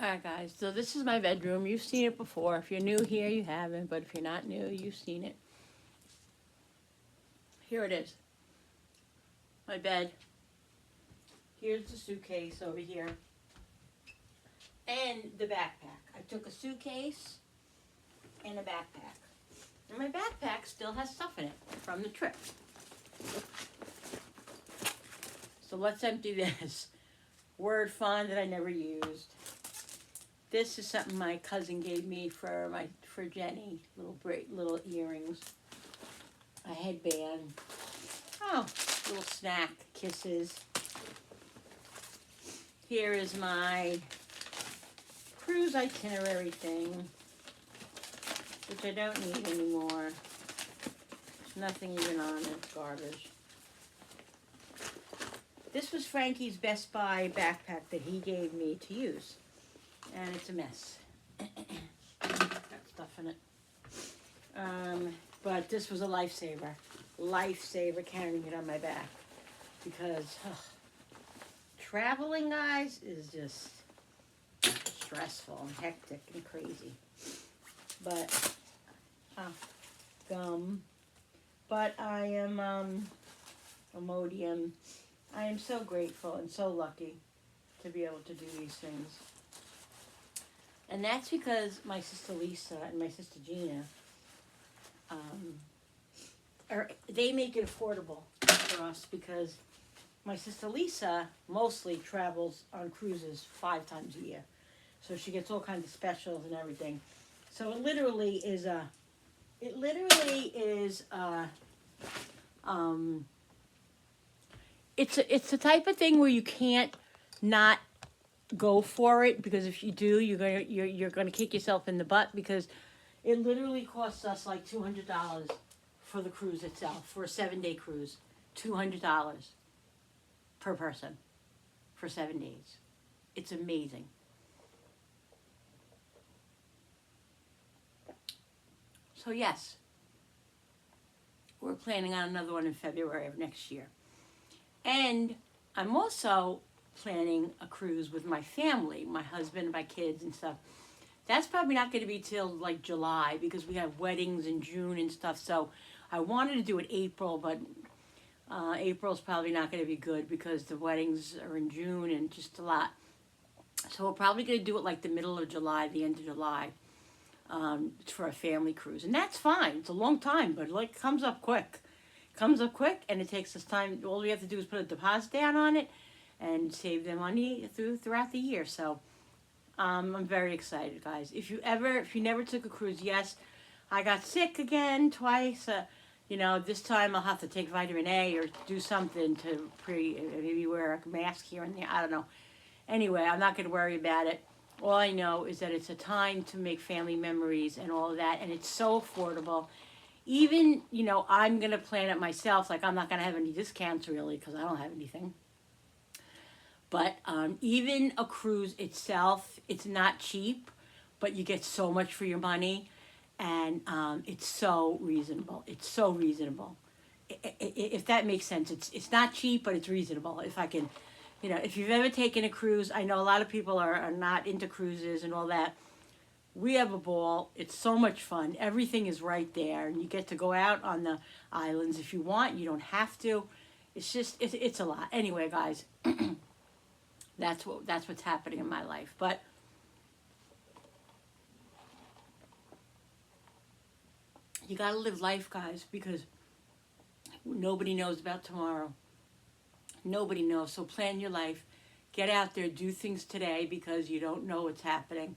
Alright guys, so this is my bedroom. You've seen it before. If you're new here, you haven't, but if you're not new, you've seen it. Here it is. My bed. Here's the suitcase over here. And the backpack. I took a suitcase and a backpack. And my backpack still has stuff in it from the trip. So let's empty this. Word font that I never used. This is something my cousin gave me for Jenny. Little earrings. A headband. Oh, little snack. Kisses. Here is my cruise itinerary thing, which I don't need anymore. There's nothing even on it. It's garbage. This was Frankie's Best Buy backpack that he gave me to use. And it's a mess. Got stuff in it. But this was a lifesaver. Lifesaver carrying it on my back. Because traveling, guys, is just stressful and hectic and crazy. But, gum. But I am, Imodium. I am so grateful and so lucky to be able to do these things. And that's because my sister Lisa and my sister Gina, they make it affordable for us because my sister Lisa mostly travels on cruises 5 times a year. So she gets all kinds of specials and everything. So it literally is it's the type of thing where you can't not go for it, because if you do, you're gonna kick yourself in the butt, because it literally costs us like $200 for the cruise itself, for a 7-day cruise. $200 per person for 7 days. It's amazing. So yes, we're planning on another one in February of next year. And I'm also planning a cruise with my family, my husband, my kids and stuff. That's probably not going to be till like July, because we have weddings in June and stuff. So I wanted to do it April, but April's probably not going to be good because the weddings are in June and just a lot. So we're probably going to do it like the middle of July, the end of July. It's for a family cruise, and that's fine. It's a long time, but like comes up quick. Comes up quick, and it takes us time. All we have to do is put a deposit down on it and save the money throughout the year. So I'm very excited, guys. If you never took a cruise, yes, I got sick again twice. This time I'll have to take vitamin A or do something to maybe wear a mask here and there. I don't know. Anyway, I'm not going to worry about it. All I know is that it's a time to make family memories and all of that, and it's so affordable. Even, I'm going to plan it myself. Like, I'm not going to have any discounts, really, because I don't have anything. But even a cruise itself, it's not cheap, but you get so much for your money, and it's so reasonable. It's so reasonable. If that makes sense. It's not cheap, but it's reasonable. If I can... if you've ever taken a cruise, I know a lot of people are not into cruises and all that. We have a ball. It's so much fun. Everything is right there. And you get to go out on the islands if you want. You don't have to. It's just, it's a lot. Anyway, guys, that's what's happening in my life. But you got to live life, guys, because nobody knows about tomorrow. Nobody knows. So plan your life. Get out there. Do things today, because you don't know what's happening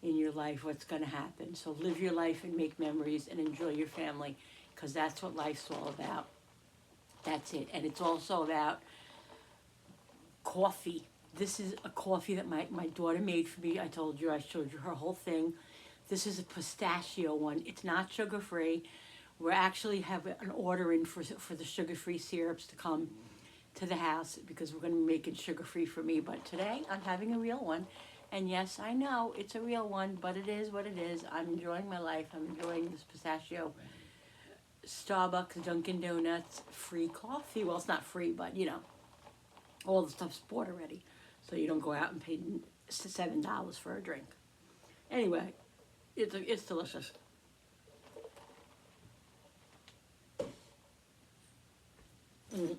in your life, what's going to happen. So live your life and make memories and enjoy your family, because that's what life's all about. That's it. And it's also about coffee. This is a coffee that my daughter made for me. I showed you her whole thing. This is a pistachio one. It's not sugar-free. We actually have an order in for the sugar-free syrups to come to the house, because we're going to make it sugar-free for me. But today I'm having a real one. And yes, I know it's a real one, but it is what it is. I'm enjoying my life. I'm enjoying this pistachio Starbucks, Dunkin' Donuts, free coffee. Well, it's not free, but all the stuff's bought already. So you don't go out and pay $7 for a drink. Anyway, it's delicious. Mm.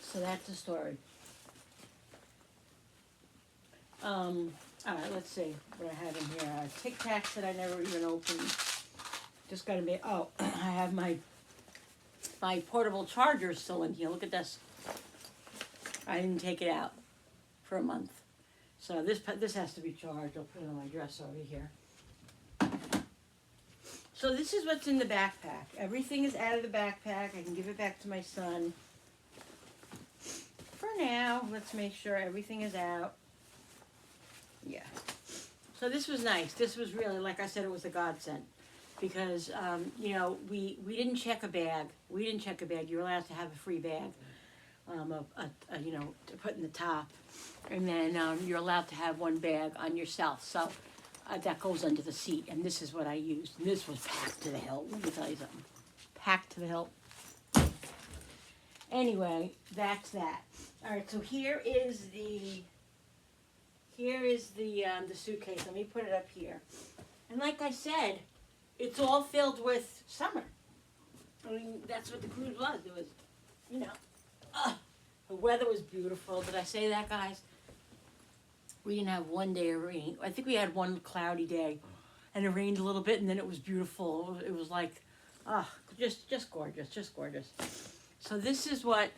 So that's the story. All right, let's see what I have in here. Tic Tacs that I never even opened. Just gotta be. Oh, I have my portable charger still in here. Look at this. I didn't take it out for a month, so this has to be charged. I'll put it on my dresser over here. So this is what's in the backpack. Everything is out of the backpack. I can give it back to my son. For now, let's make sure everything is out. Yeah. So this was nice. This was really, like I said, it was a godsend. Because, you know, we didn't check a bag. We didn't check a bag. You're allowed to have a free bag, you know, to put in the top. And then you're allowed to have one bag on yourself. So that goes under the seat. And this is what I used. And this was packed to the hilt. Let me tell you something. Packed to the hilt. Anyway, that's that. All right, so here is the suitcase. Let me put it up here. And like I said, it's all filled with summer. I mean, that's what the cruise was. It was, you know, the weather was beautiful. Did I say that, guys? We didn't have one day of rain. I think we had one cloudy day, and it rained a little bit, and then it was beautiful. It was like, just gorgeous, just gorgeous. So this is what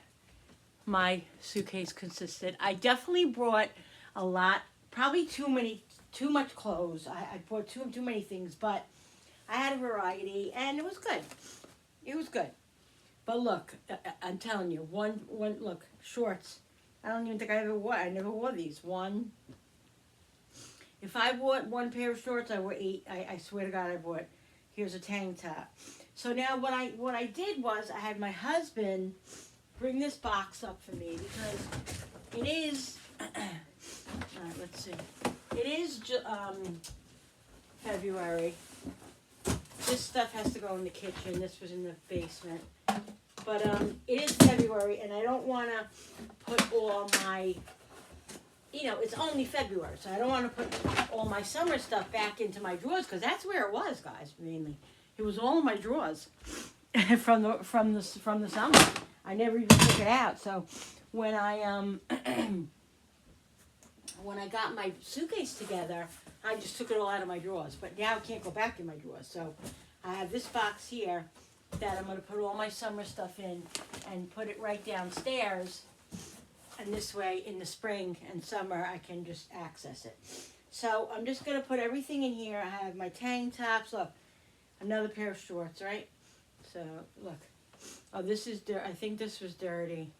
my suitcase consisted. I definitely brought a lot, probably too much clothes. I bought too many things, but I had a variety, and it was good. It was good. But look, I'm telling you, one look, shorts. I don't even think I never wore these. If I bought one pair of shorts, I wore 8. I swear to God, I bought. Here's a tank top. So now what I did was I had my husband bring this box up for me because it is. All right, let's see. It is February. This stuff has to go in the kitchen. This was in the basement. But it is February, and I don't want to put all my, you know, it's only February, so I don't want to put all my summer stuff back into my drawers because that's where it was, guys. Mainly, it was all in my drawers from the summer. I never even took it out. So when I when I got my suitcase together, I just took it all out of my drawers. But now it can't go back in my drawers. So I have this box here that I'm going to put all my summer stuff in and put it right downstairs. And this way, in the spring and summer, I can just access it. So I'm just going to put everything in here. I have my tank tops. Look, another pair of shorts, right? So, look. Oh, this is dirty. I think this was dirty.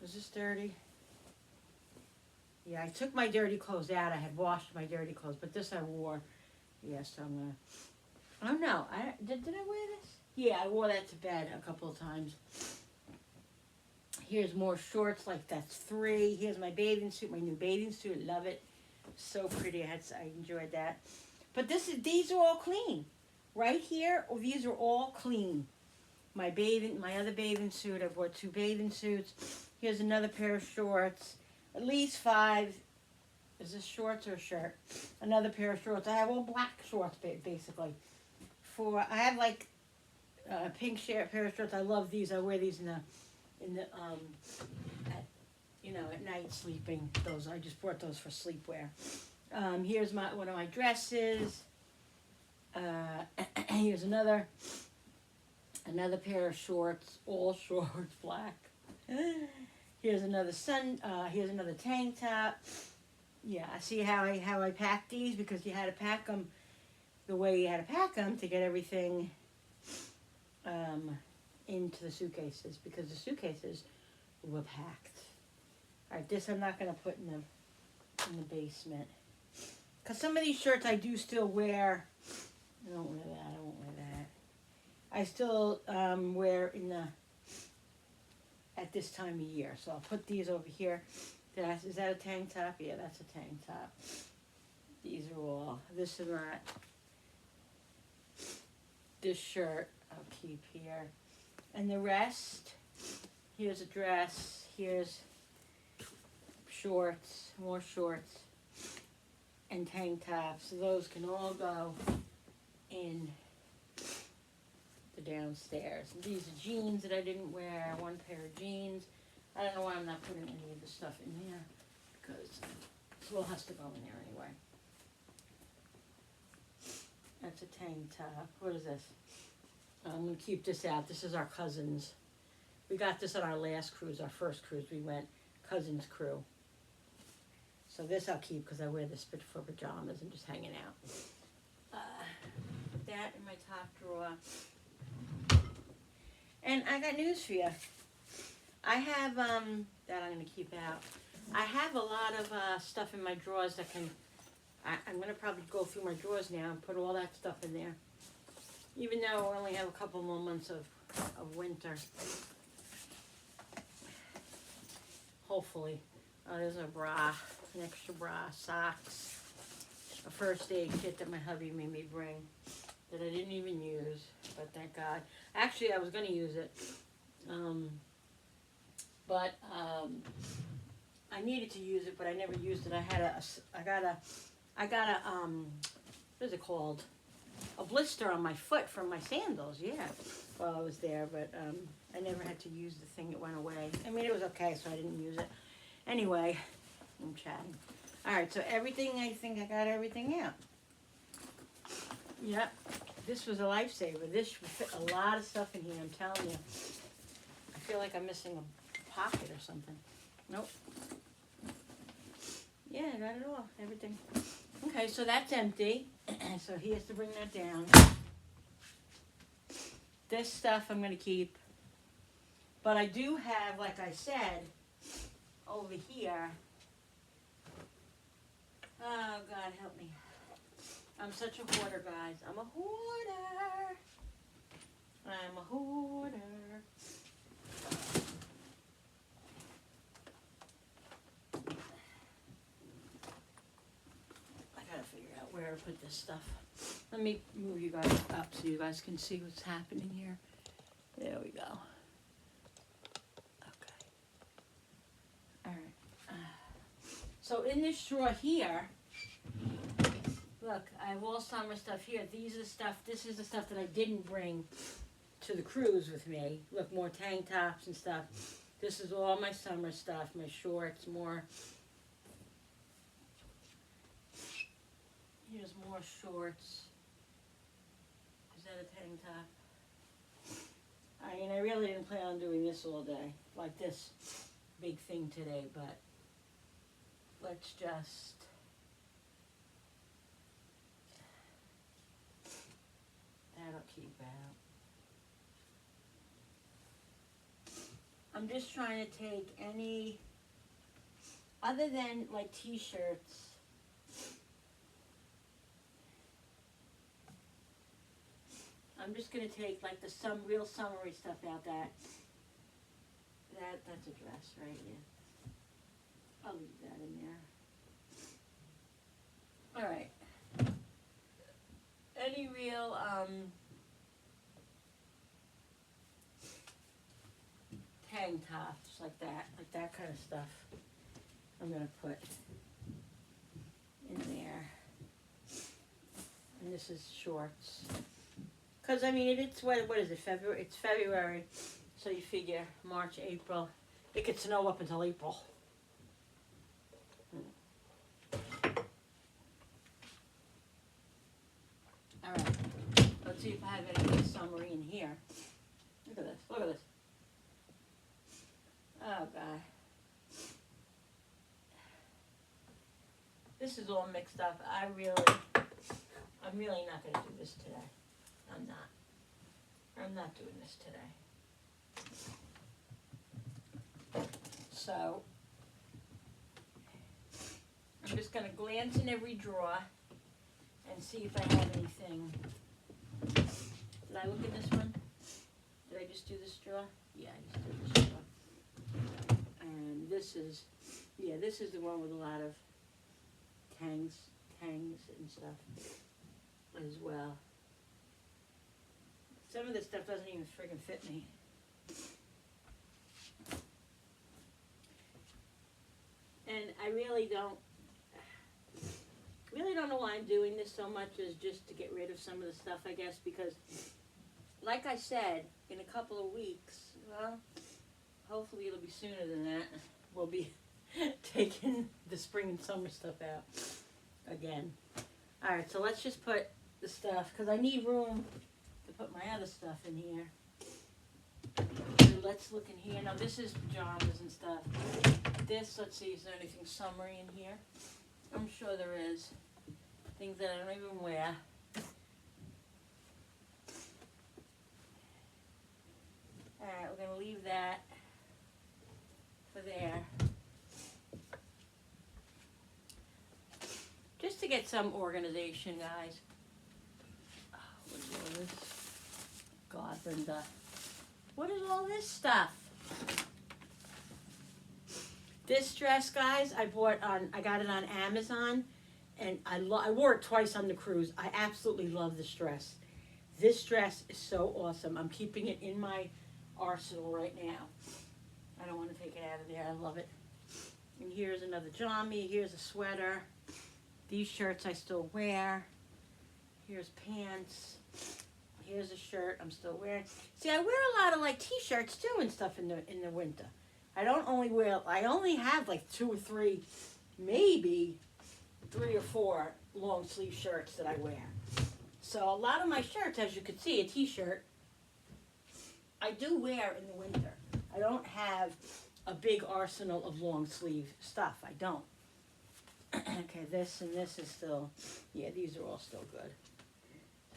Was this dirty? Yeah, I took my dirty clothes out. I had washed my dirty clothes, but this I wore. Yeah, so I'm going to... Oh, no. Did I wear this? Yeah, I wore that to bed a couple of times. Here's more shorts, like that's 3. Here's my bathing suit, my new bathing suit. Love it. So pretty. I enjoyed that. But these are all clean. Right here, these are all clean. My other bathing suit, I bought 2 bathing suits. Here's another pair of shorts. At least 5. Is this shorts or a shirt? Another pair of shorts. I have all black shorts, basically. I have like a pink pair of shorts. I love these. I wear these at night sleeping. I just bought those for sleepwear. Here's one of my dresses. Here's another pair of shorts, all shorts, black. Here's another here's another tank top. Yeah, I see how I packed these because you had to pack them the way you had to pack them to get everything into the suitcases because the suitcases were packed. All right, this I'm not going to put in the basement because some of these shirts I do still wear. I won't wear that. I still wear at this time of year. So I'll put these over here. Is that a tank top? Yeah, that's a tank top. These are all. This is not. This shirt I'll keep here. And the rest, here's a dress. Here's shorts, more shorts, and tank tops. So those can all go in the downstairs. And these are jeans that I didn't wear, one pair of jeans. I don't know why I'm not putting any of the stuff in here, because it all has to go in there anyway. That's a tank top. What is this? I'm going to keep this out. This is our cousin's. We got this on our last cruise, our first cruise we went, cousin's crew. So this I'll keep because I wear this for pajamas and just hanging out. That in my top drawer. And I got news for you. I have, that I'm going to keep out. I have a lot of stuff in my drawers that can, I'm going to probably go through my drawers now and put all that stuff in there. Even though I only have a couple more months of winter. Hopefully. There's a bra, an extra bra, socks, a first aid kit that my hubby made me bring that I didn't even use, but thank God. Actually, I was going to use it, but I needed to use it, but I never used it. I got a what is it called? A blister on my foot from my sandals, yeah, while I was there, but I never had to use the thing. It went away. I mean, it was okay, so I didn't use it. Anyway, I'm chatting. All right, so everything, I think I got everything out. Yep, this was a lifesaver. This would fit a lot of stuff in here, I'm telling you. I feel like I'm missing a pocket or something. Nope. Yeah, I got it all, everything. Okay, so that's empty. So he has to bring that down. This stuff I'm going to keep. But I do have, like I said, over here. Oh, God, help me. I'm such a hoarder, guys. I'm a hoarder. I'm a hoarder. I gotta figure out where to put this stuff. Let me move you guys up so you guys can see what's happening here. There we go. Okay. All right. So in this drawer here, look, I have all summer stuff here. These are the stuff, this is the stuff that I didn't bring to the cruise with me. Look, more tank tops and stuff. This is all my summer stuff, my shorts, more. Here's more shorts. Is that a tank top? I mean, I really didn't plan on doing this all day, like this big thing today, but let's just, that'll keep out. I'm just trying to take any, other than like t-shirts, I'm just going to take like the real summery stuff out. That's a dress, right? Yeah. I'll leave that in there. All right. Any real tank tops like that kind of stuff, I'm going to put in there. And this is shorts. Because, I mean, it's, what is it, February? It's February, so you figure March, April. It could snow up until April. All right, let's see if I have anything summery in here. Look at this, look at this. Oh, God. This is all mixed up. I'm really not going to do this today. I'm not doing this today. So, I'm just going to glance in every drawer and see if I have anything. Did I look in this one? Did I just do this drawer? Yeah, I just did this drawer. And this is the one with a lot of tangs and stuff as well. Some of this stuff doesn't even friggin' fit me. And I really don't know why I'm doing this so much, is just to get rid of some of the stuff, I guess, because like I said, in a couple of weeks, well, hopefully it'll be sooner than that, we'll be taking the spring and summer stuff out again. Alright, so let's just put the stuff, because I need room to put my other stuff in here. So let's look in here. Now this is pajamas and stuff. This, let's see, is there anything summery in here? I'm sure there is. Things that I don't even wear. Alright, we're going to leave that for there. Just to get some organization, guys. Oh, what is all this? God, Brenda. What is all this stuff? This dress, guys, I got it on Amazon, and I wore it twice on the cruise. I absolutely love this dress. This dress is so awesome. I'm keeping it in my arsenal right now. I don't want to take it out of there. I love it. And here's another jammy. Here's a sweater. These shirts I still wear. Here's pants. Here's a shirt I'm still wearing. See, I wear a lot of like t-shirts too and stuff in the winter. I only have like 2 or 3, maybe 3 or 4 long sleeve shirts that I wear. So a lot of my shirts, as you can see, a t-shirt, I do wear in the winter. I don't have a big arsenal of long sleeve stuff. I don't. Okay, this and this is still, yeah, these are all still good.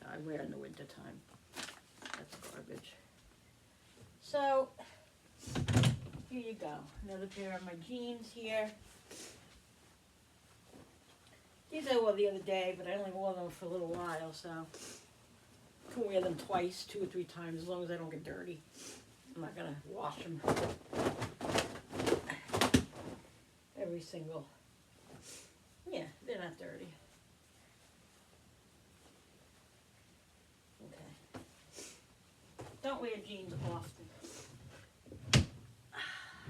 I wear in the winter time. That's garbage. So, here you go. Another pair of my jeans here. These I wore the other day, but I only wore them for a little while, so I can wear them twice, 2 or 3 times, as long as I don't get dirty. I'm not gonna wash them every single. Yeah, they're not dirty. Okay. Don't wear jeans often.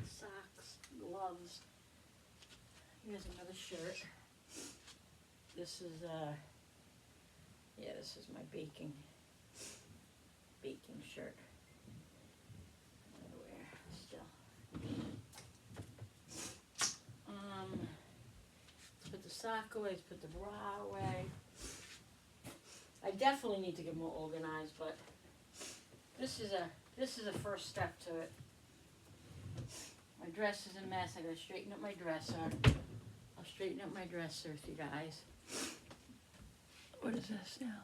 Socks, gloves. Here's another shirt. This is this is my baking shirt. I wear still. Let's put the sock away. Let's put the bra away. I definitely need to get more organized, but this is a first step to it. My dress is a mess. I gotta straighten up my dresser. I'll straighten up my dresser with you guys. What is this now?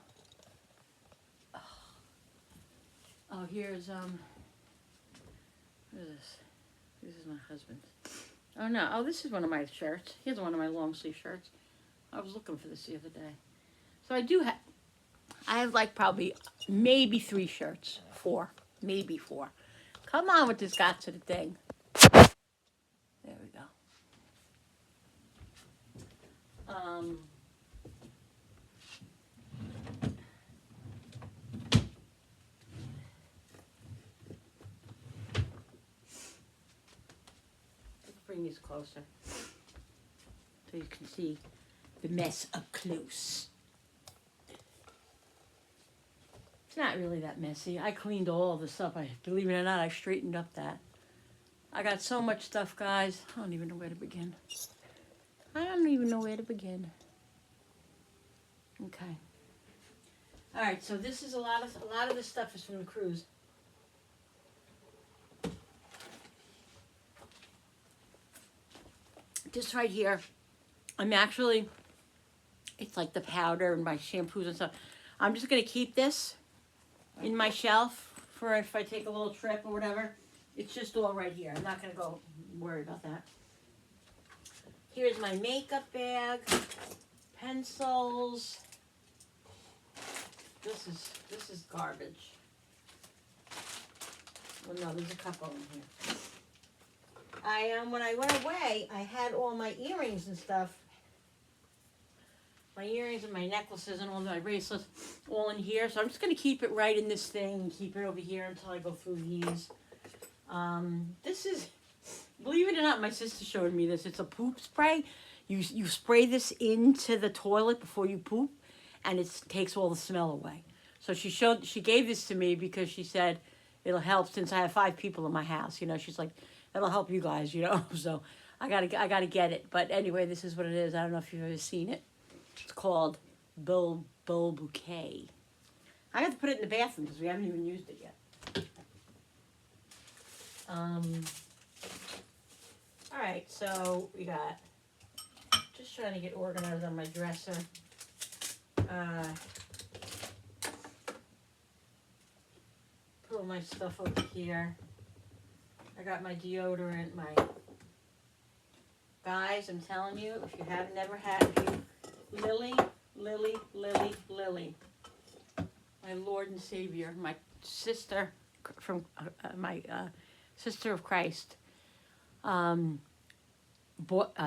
Oh, here's what is this? This is my husband's. Oh no, oh this is one of my shirts. Here's one of my long sleeve shirts. I was looking for this the other day. So I have like probably maybe 3 shirts. 4. Maybe 4. Come on with this got to the thing. There we go. Let's bring these closer so you can see the mess up close. It's not really that messy. I cleaned all of this up. Believe it or not, I straightened up that. I got so much stuff, guys. I don't even know where to begin. Okay. All right. So this is a lot of this stuff is from the cruise. This right here, it's like the powder and my shampoos and stuff. I'm just gonna keep this in my shelf for if I take a little trip or whatever. It's just all right here. I'm not gonna go worry about that. Here's my makeup bag, pencils. This is garbage. Well, no, there's a couple in here. When I went away, I had all my earrings and stuff. My earrings and my necklaces and all my bracelets all in here. So I'm just going to keep it right in this thing and keep it over here until I go through these. Believe it or not, my sister showed me this. It's a poop spray. You spray this into the toilet before you poop, and it takes all the smell away. So she gave this to me because she said it'll help since I have 5 people in my house. You know, she's like, it'll help you guys. You know, so I gotta get it. But anyway, this is what it is. I don't know if you've ever seen it. It's called Bill Bouquet. I got to put it in the bathroom because we haven't even used it yet. All right, so we got, just trying to get organized on my dresser. Put all my stuff over here. I got my deodorant, guys, I'm telling you, if you have never had, Lily, my Lord and Savior, my sister from my sister of Christ,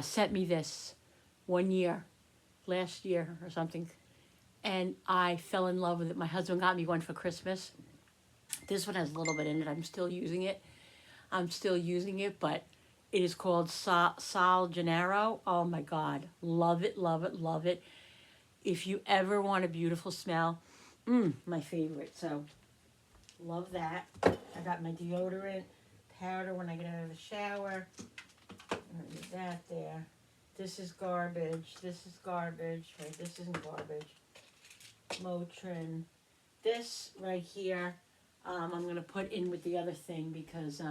sent me this one year, last year or something, and I fell in love with it. My husband got me one for Christmas. This one has a little bit in it. I'm still using it, but it is called Sal Gennaro. Oh my God, love it, love it, love it. If you ever want a beautiful smell, my favorite. So love that. I got my deodorant powder when I get out of the shower. I'm gonna get that there. This is garbage. This is garbage. Right, this isn't garbage. Motrin. This right here, I'm gonna put in with the other thing because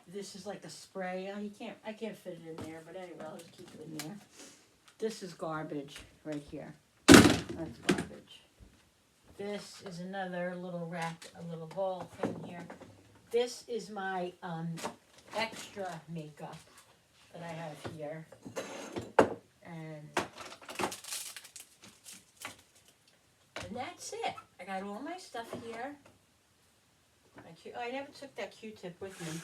this is like a spray. Oh, I can't fit it in there, but anyway, I'll just keep it in there. This is garbage right here. That's garbage. This is another little a little bowl thing here. This is my extra makeup that I have here. And that's it. I got all my stuff here. I never took that Q-tip with me.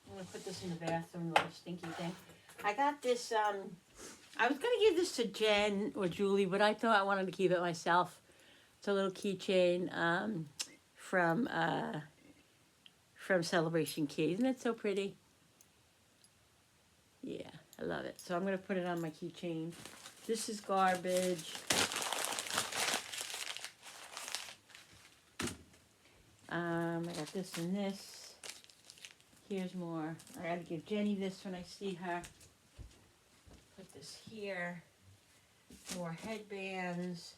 I'm going to put this in the bathroom, little stinky thing. I got this, I was going to give this to Jen or Julie, but I thought I wanted to keep it myself. It's a little keychain from Celebration Key. Isn't it so pretty? Yeah, I love it. So I'm going to put it on my keychain. This is garbage. I got this and this. Here's more. I got to give Jenny this when I see her. Put this here. More headbands.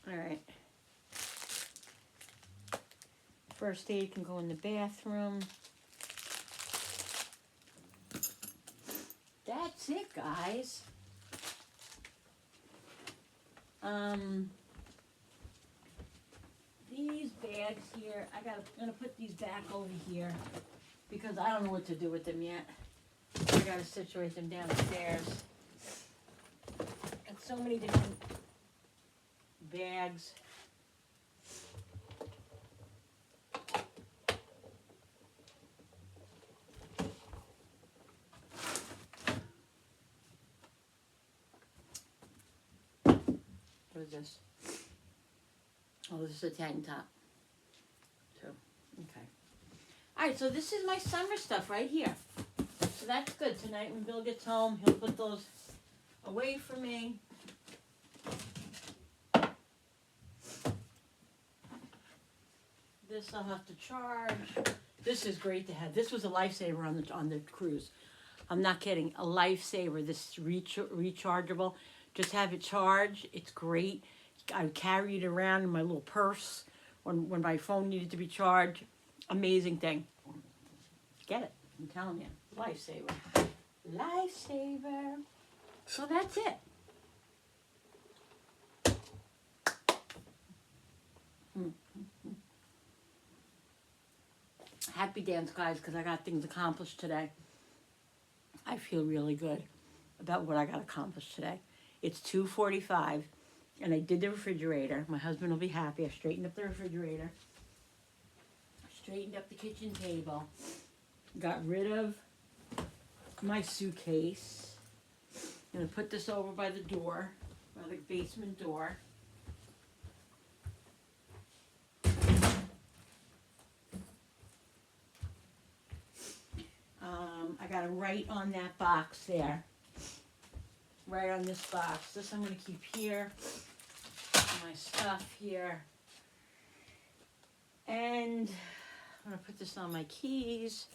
All right. First aid can go in the bathroom. That's it, guys. These bags here, I'm gonna put these back over here because I don't know what to do with them yet. I gotta situate them downstairs. And so many different bags. What is this? Oh, this is a tank top. So, okay. All right, so this is my summer stuff right here. So that's good. Tonight when Bill gets home, he'll put those away for me. This I'll have to charge. This is great to have. This was a lifesaver on the cruise. I'm not kidding. A lifesaver. This rechargeable. Just have it charged. It's great. I carry it around in my little purse when my phone needed to be charged. Amazing thing. Get it. I'm telling you. Lifesaver. Lifesaver. So that's it. Happy dance, guys, because I got things accomplished today. I feel really good about what I got accomplished today. It's 2:45, and I did the refrigerator. My husband will be happy. I straightened up the refrigerator. Straightened up the kitchen table. Got rid of my suitcase. I'm going to put this over by the door, by the basement door. got it right on that box there. Right on this box. This I'm going to keep here. My stuff here. And I'm going to put this on my keys.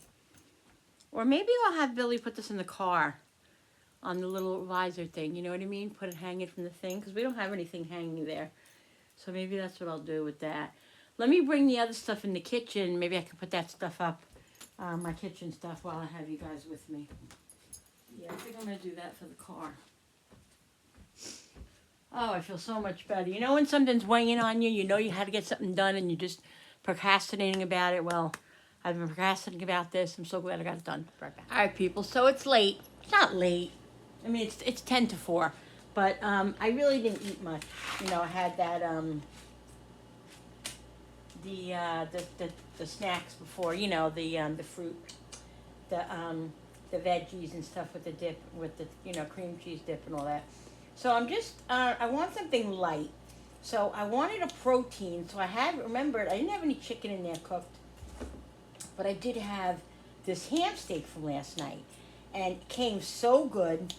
Or maybe I'll have Billy put this in the car on the little visor thing. You know what I mean? Put it hanging from the thing. Because we don't have anything hanging there. So maybe that's what I'll do with that. Let me bring the other stuff in the kitchen. Maybe I can put that stuff up. My kitchen stuff while I have you guys with me. Yeah, I think I'm going to do that for the car. Oh, I feel so much better. You know when something's weighing on you, you know you had to get something done and you're just procrastinating about it? Well, I've been procrastinating about this. I'm so glad I got it done. Right back. All right, people. So it's late. It's not late. I mean, it's 10 to 4. But I really didn't eat much. You know, I had that, the snacks before. You know, the fruit, the veggies and stuff with the dip, with the, you know, cream cheese dip and all that. So I'm just, I want something light. So I wanted a protein. So I had, remembered, I didn't have any chicken in there cooked. But I did have this ham steak from last night. And it came so good.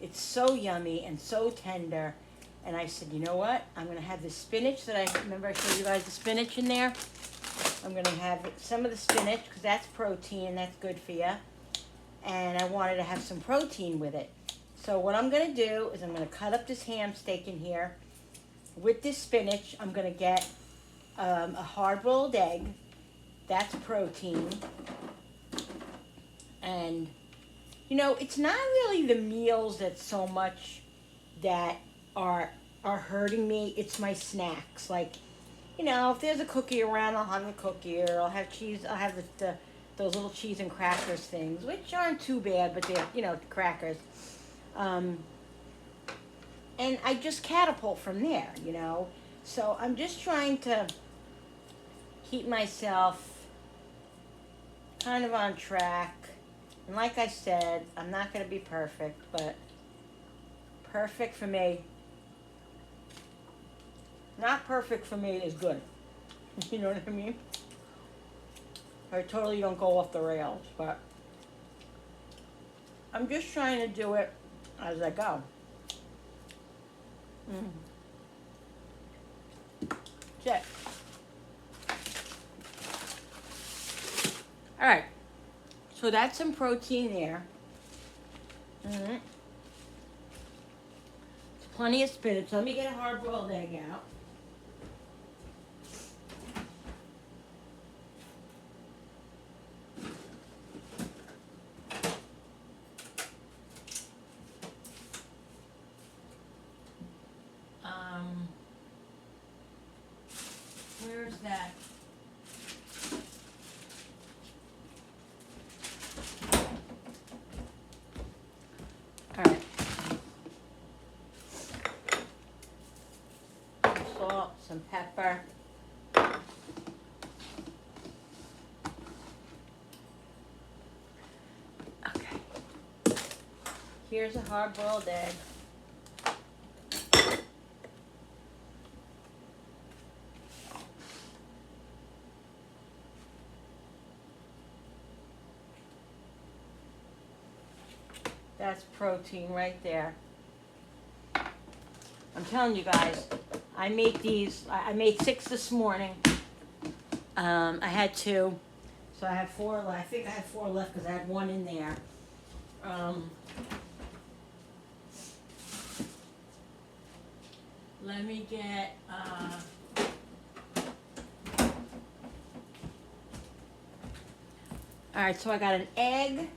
It's so yummy and so tender. And I said, you know what? I'm going to have the spinach that I, remember I showed you guys the spinach in there? I'm going to have some of the spinach because that's protein and that's good for you. And I wanted to have some protein with it. So what I'm going to do is I'm going to cut up this ham steak in here. With this spinach, I'm going to get a hard-boiled egg. That's protein. And, you know, it's not really the meals that's so much that are hurting me. It's my snacks. Like, you know, if there's a cookie around, I'll have a cookie. Or I'll have cheese. I'll have those little cheese and crackers things, which aren't too bad, but they're, you know, crackers. And I just catapult from there, you know. So I'm just trying to keep myself kind of on track. And like I said, I'm not going to be perfect, but perfect for me. Not perfect for me is good. You know what I mean? I totally don't go off the rails, but I'm just trying to do it as I go. Check. All right. So that's some protein there. Plenty of spinach. Let me get a hard-boiled egg out. Where's that? All right. Some salt, some pepper. Okay. Here's a hard-boiled egg. That's protein right there. I'm telling you guys, I make these, I made 6 this morning. I had 2, so I have 4 left. I think I have 4 left because I had 1 in there. Let me get, all right, so I got an egg.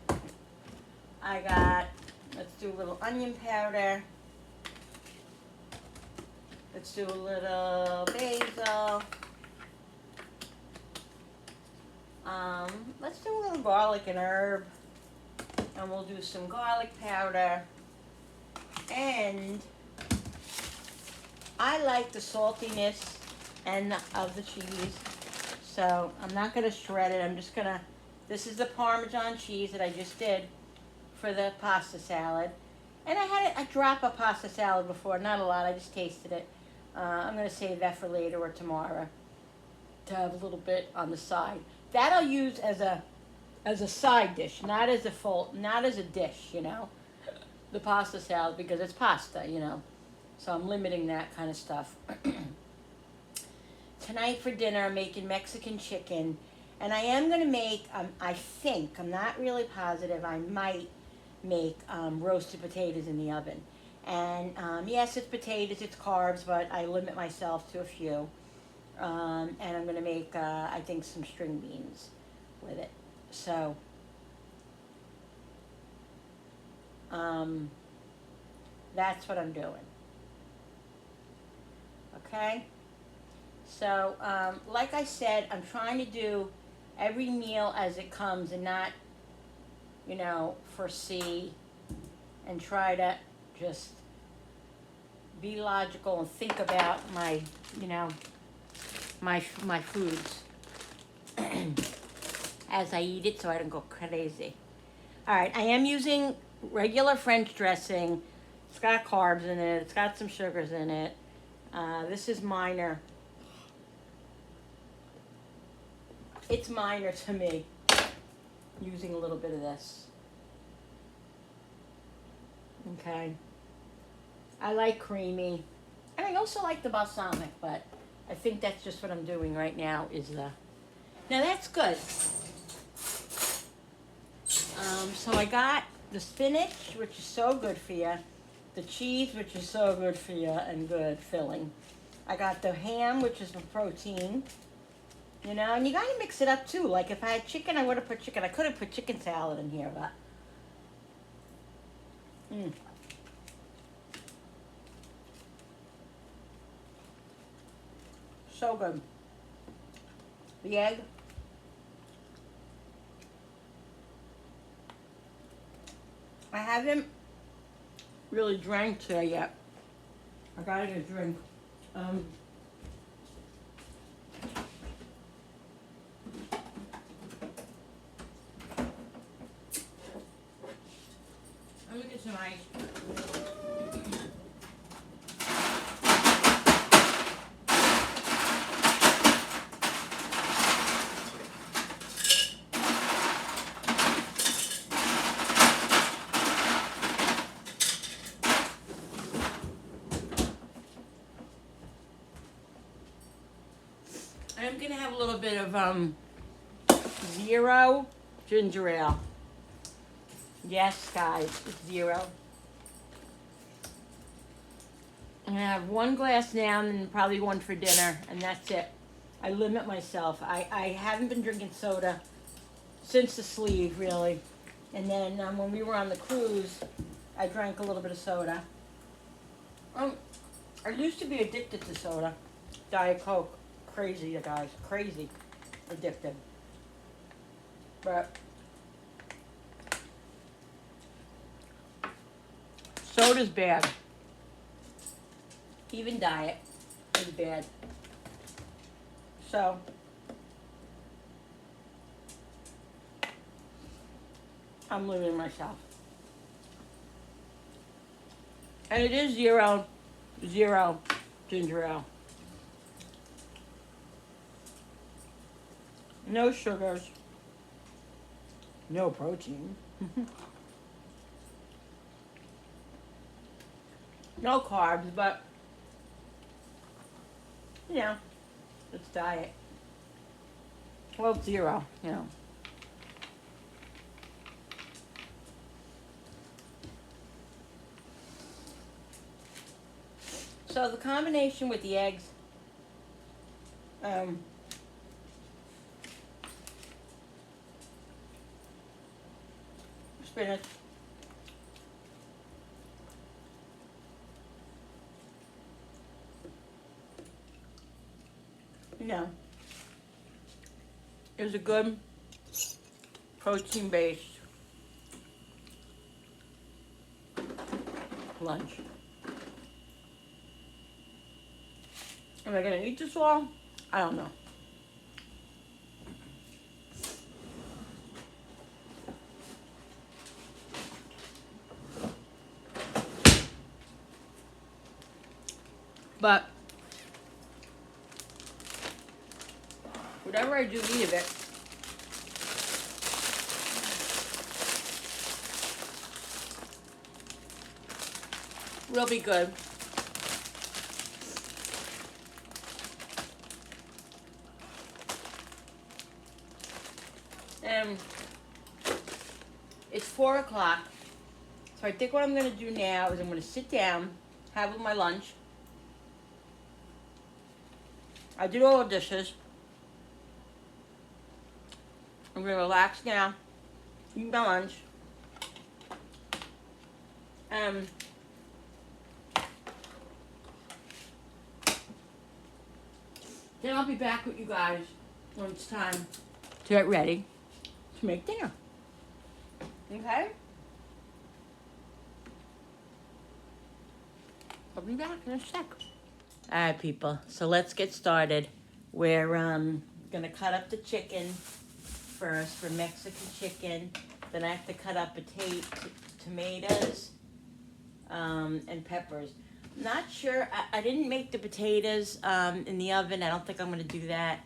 I got, let's do a little onion powder. Let's do a little basil. Let's do a little garlic and herb. And we'll do some garlic powder. And I like the saltiness of the cheese. So I'm not going to shred it. I'm just going to, this is the Parmesan cheese that I just did for the pasta salad. And I had a drop of pasta salad before, not a lot, I just tasted it. I'm going to save that for later or tomorrow to have a little bit on the side. That I'll use as a as a side dish, not as a not as a dish, you know, the pasta salad, because it's pasta, you know. So I'm limiting that kind of stuff. Tonight for dinner, I'm making Mexican chicken, and I am gonna make. I think I'm not really positive. I might make roasted potatoes in the oven. And yes, it's potatoes, it's carbs, but I limit myself to a few. And I'm gonna make, I think, some string beans with it. So, that's what I'm doing. Okay? So, like I said, I'm trying to do every meal as it comes and not, you know, foresee and try to just be logical and think about my, you know, my foods as I eat it so I don't go crazy. All right, I am using regular French dressing. It's got carbs in it. It's got some sugars in it. This is minor. It's minor to me, using a little bit of this. Okay. I like creamy. And I also like the balsamic, but I think that's just what I'm doing right now is the... Now that's good. So I got the spinach, which is so good for you. The cheese, which is so good for you and good filling. I got the ham, which is a protein. You know, and you gotta mix it up too. Like if I had chicken, I would have put chicken. I could have put chicken salad in here, but... So good. The egg. I haven't really drank today yet. I gotta get a drink. Let me get some ice. I'm gonna have a little bit of zero ginger ale. Yes, guys, it's zero. I'm gonna have one glass now and then probably one for dinner, and that's it. I limit myself. I haven't been drinking soda since the sleeve, really. And then when we were on the cruise, I drank a little bit of soda. I used to be addicted to soda. Diet Coke. Crazy, you guys. Crazy addicted. But soda's bad. Even diet is bad. So I'm limiting myself. And it is zero ginger ale. No sugars. No protein. No carbs, but you know, it's diet. Well, zero, you know. So the combination with the eggs, spinach, you know, it was a good protein-based lunch. Am I gonna eat this all? I don't know. But whatever I do eat of it, will be good. And it's 4 o'clock. So I think what I'm going to do now is I'm going to sit down, have my lunch. I did all the dishes. I'm going to relax now, eat my lunch. Then I'll be back with you guys when it's time to get ready to make dinner. Okay? I'll be back in a sec. Alright, people, so let's get started. We're gonna cut up the chicken first for Mexican chicken. Then I have to cut up tomatoes and peppers. Not sure, I didn't make the potatoes in the oven. I don't think I'm gonna do that.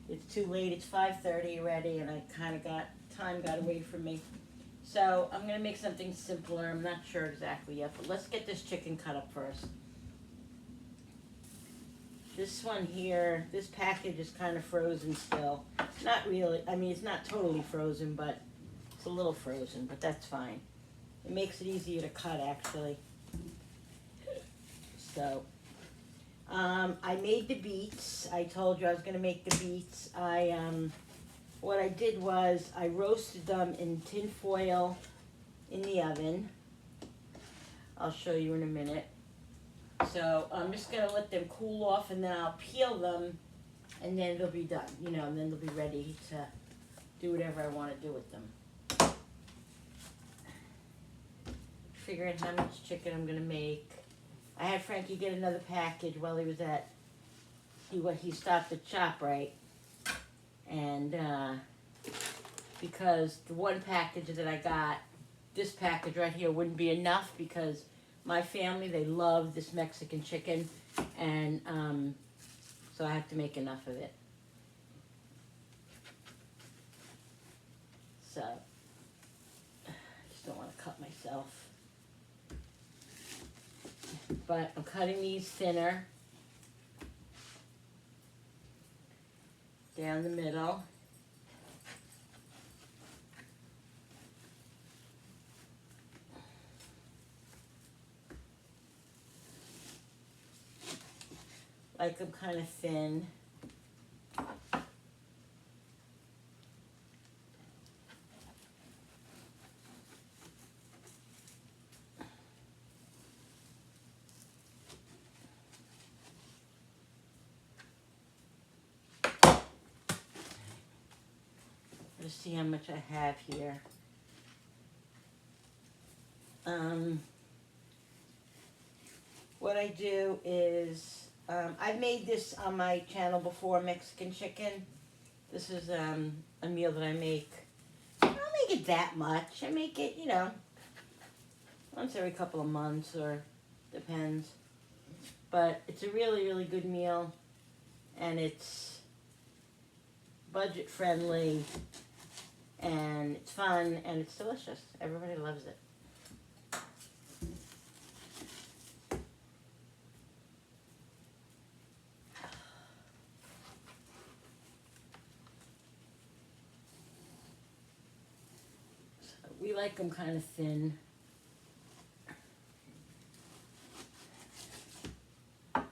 It's too late, it's 5:30 already, and I kind of time got away from me. So I'm gonna make something simpler. I'm not sure exactly yet, but let's get this chicken cut up first. This one here, this package is kind of frozen still. Not really, I mean, it's not totally frozen, but it's a little frozen, but that's fine. It makes it easier to cut, actually. So, I made the beets. I told you I was going to make the beets. What I did was I roasted them in tin foil in the oven. I'll show you in a minute. So I'm just going to let them cool off, and then I'll peel them, and then they'll be done, you know, and then they'll be ready to do whatever I want to do with them. Figuring how much chicken I'm going to make. I had Frankie get another package while he was he stopped at ShopRite. And because the one package that I got, this package right here wouldn't be enough, because my family, they love this Mexican chicken, and so I have to make enough of it. So, I just don't want to cut myself. But I'm cutting these thinner, down the middle. Like them kind of thin. Let's see how much I have here. What I do is, I've made this on my channel before, Mexican chicken. This is a meal that I make. I don't make it that much. I make it, you know, once every couple of months, or depends. But it's a really, really good meal, and it's budget friendly, and it's fun, and it's delicious. Everybody loves it. We like them kind of thin. I'm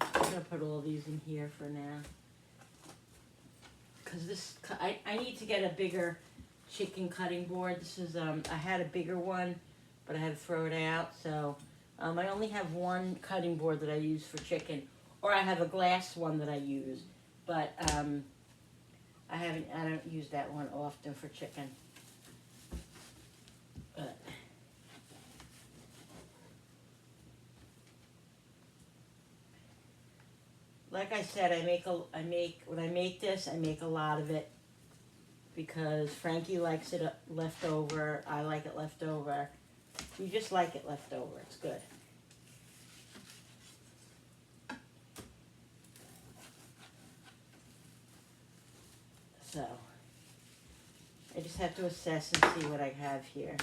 gonna put all these in here for now, because this, I need to get a bigger chicken cutting board. This is I had a bigger one, but I had to throw it out. So I only have one cutting board that I use for chicken, or I have a glass one that I use, but I don't use that one often for chicken. But like I said, when I make this, I make a lot of it, because Frankie likes it left over. I like it left over. We just like it left over. It's good. So I just have to assess and see what I have here.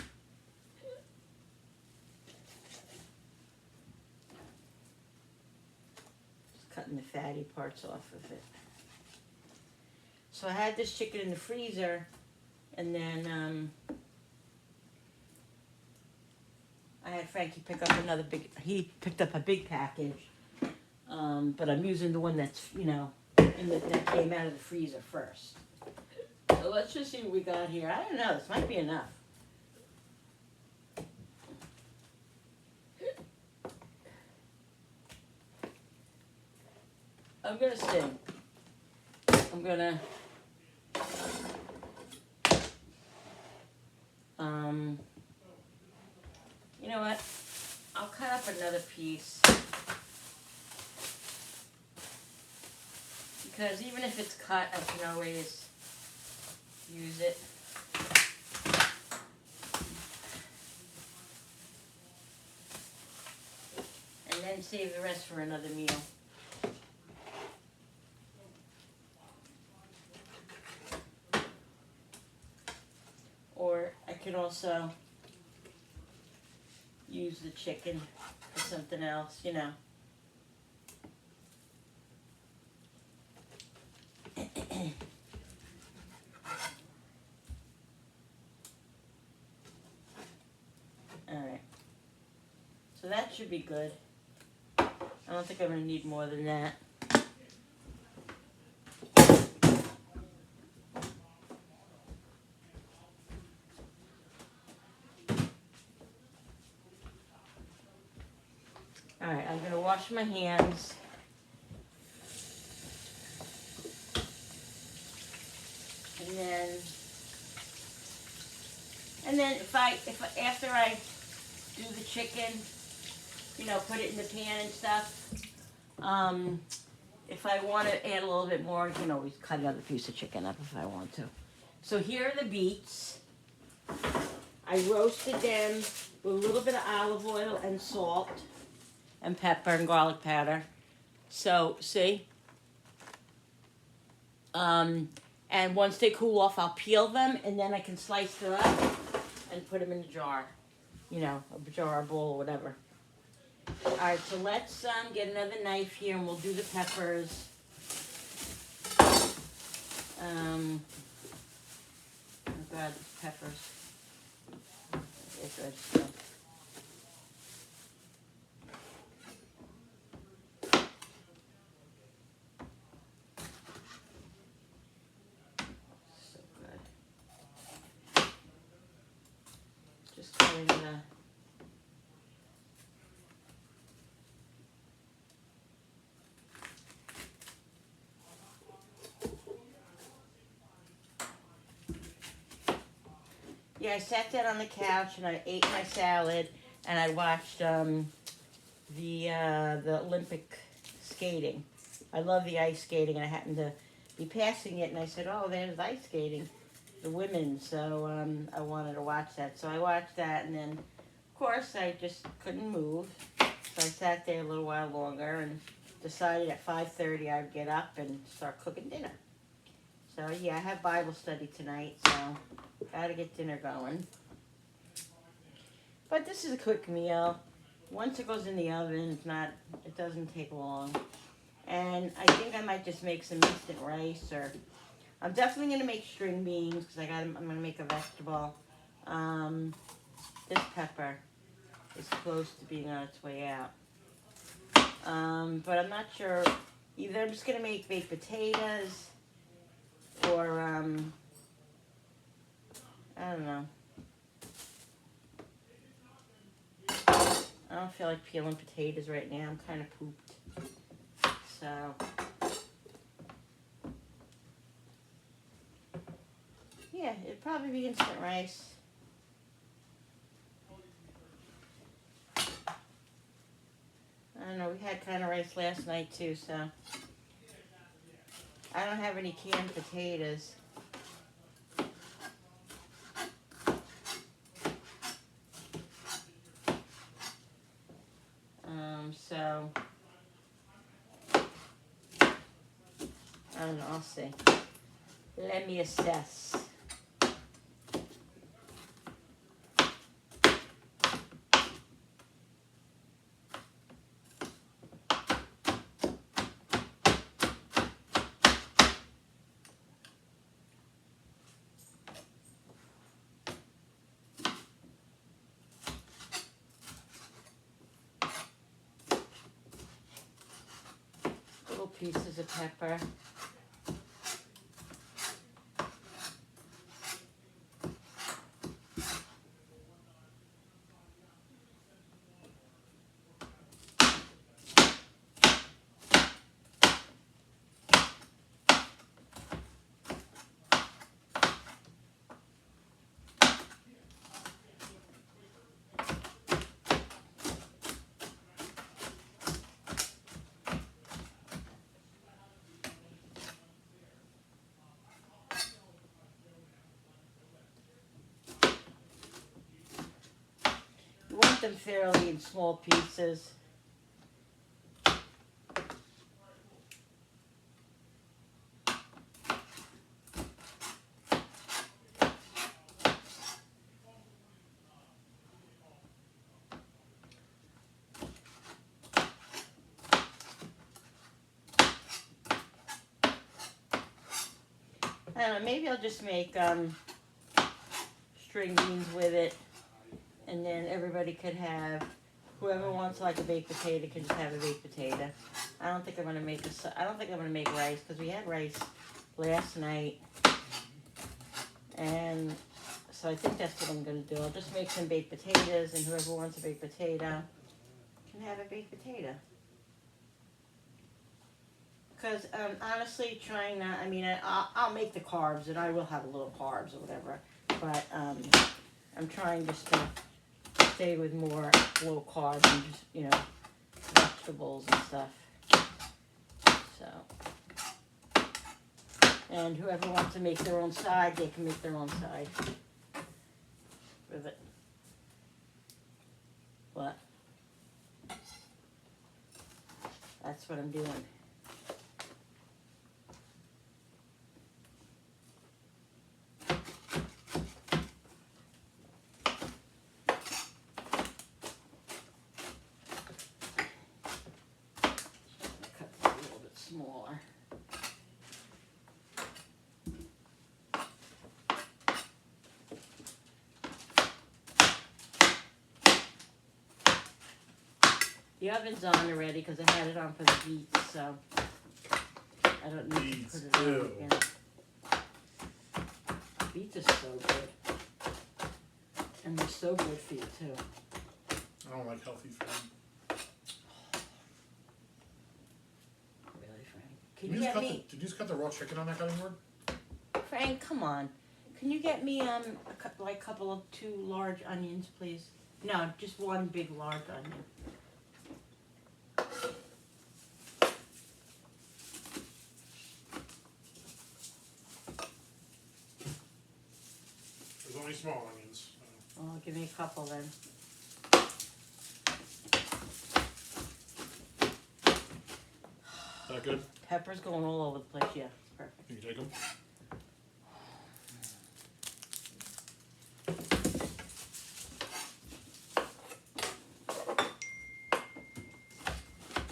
cutting the fatty parts off of it. So I had this chicken in the freezer, and then I had Frankie pick up he picked up a big package, but I'm using the one that's, that came out of the freezer first. So let's just see what we got here. I don't know, this might be enough. I'm gonna see. I'm gonna you know what? I'll cut up another piece, because even if it's cut, I can always use it. And then save the rest for another meal. Or I could also use the chicken for something else, Alright. So that should be good. I don't think I'm going to need more than that. Alright, I'm going to wash my hands. And then if after I do the chicken, put it in the pan and stuff, if I want to add a little bit more, I can always cut another piece of chicken up if I want to. So here are the beets. I roasted them with a little bit of olive oil and salt and pepper and garlic powder. So, see? And once they cool off, I'll peel them, and then I can slice them up and put them in a jar. A jar, a bowl, whatever. All right, so let's get another knife here, and we'll do the peppers. Oh God, these peppers. They're good still. So good. Just cutting the. Yeah, I sat down on the couch and I ate my salad, and I watched the Olympic skating. I love the ice skating, and I happened to be passing it, and I said, "Oh, there's ice skating, the women." So I wanted to watch that. So I watched that, and then, of course, I just couldn't move. So I sat there a little while longer and decided at 5:30 I'd get up and start cooking dinner. So yeah, I have Bible study tonight, so gotta get dinner going. But this is a quick meal. Once it goes in the oven, it doesn't take long. And I think I might just make some instant rice, or I'm definitely gonna make string beans because I'm gonna make a vegetable. This pepper is close to being on its way out. But I'm not sure. Either I'm just gonna make baked potatoes, or I don't know. I don't feel like peeling potatoes right now. I'm kind of pooped. So, yeah, it'd probably be instant rice. I don't know, we had kind of rice last night too, so. I don't have any canned potatoes. So, I don't know, I'll see. Let me assess. pieces of pepper. You want them fairly in small pieces. I don't know, maybe I'll just make string beans with it, and then everybody could have, whoever wants like a baked potato can just have a baked potato. I don't think I'm gonna make I don't think I'm gonna make rice because we had rice last night, and so I think that's what I'm gonna do. I'll just make some baked potatoes, and whoever wants a baked potato can have a baked potato. Because honestly, trying not, I mean, I'll make the carbs, and I will have a little carbs or whatever, but I'm trying just to stay with more low carb and just, you know, vegetables and stuff. So, and whoever wants to make their own side, they can make their own side with it. But that's what I'm doing. Smaller. The oven's on already because I had it on for the beets, so I don't need to put it on again. Beets are so good. And they're so good for you too. I don't like healthy food. Can you get me? Did you just cut the raw chicken on that cutting board? Frank, come on. Can you get me like a couple of 2 large onions, please? No, just 1 big large onion. There's only small onions. Oh, give me a couple then. Is that good? Pepper's going all over the place. Yeah, it's perfect. You can take them.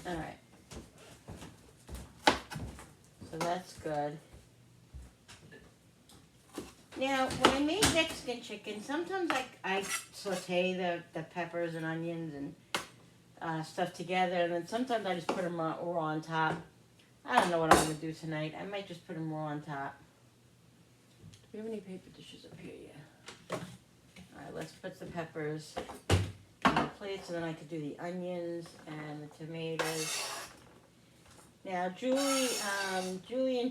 All right. So that's good. Now, when I make Mexican chicken, sometimes I saute the peppers and onions and stuff together, and then sometimes I just put them raw on top. I don't know what I'm going to do tonight. I might just put them raw on top. Do we have any paper dishes up here yet? Alright, let's put the peppers on the plate so then I could do the onions and the tomatoes. Now, Julie and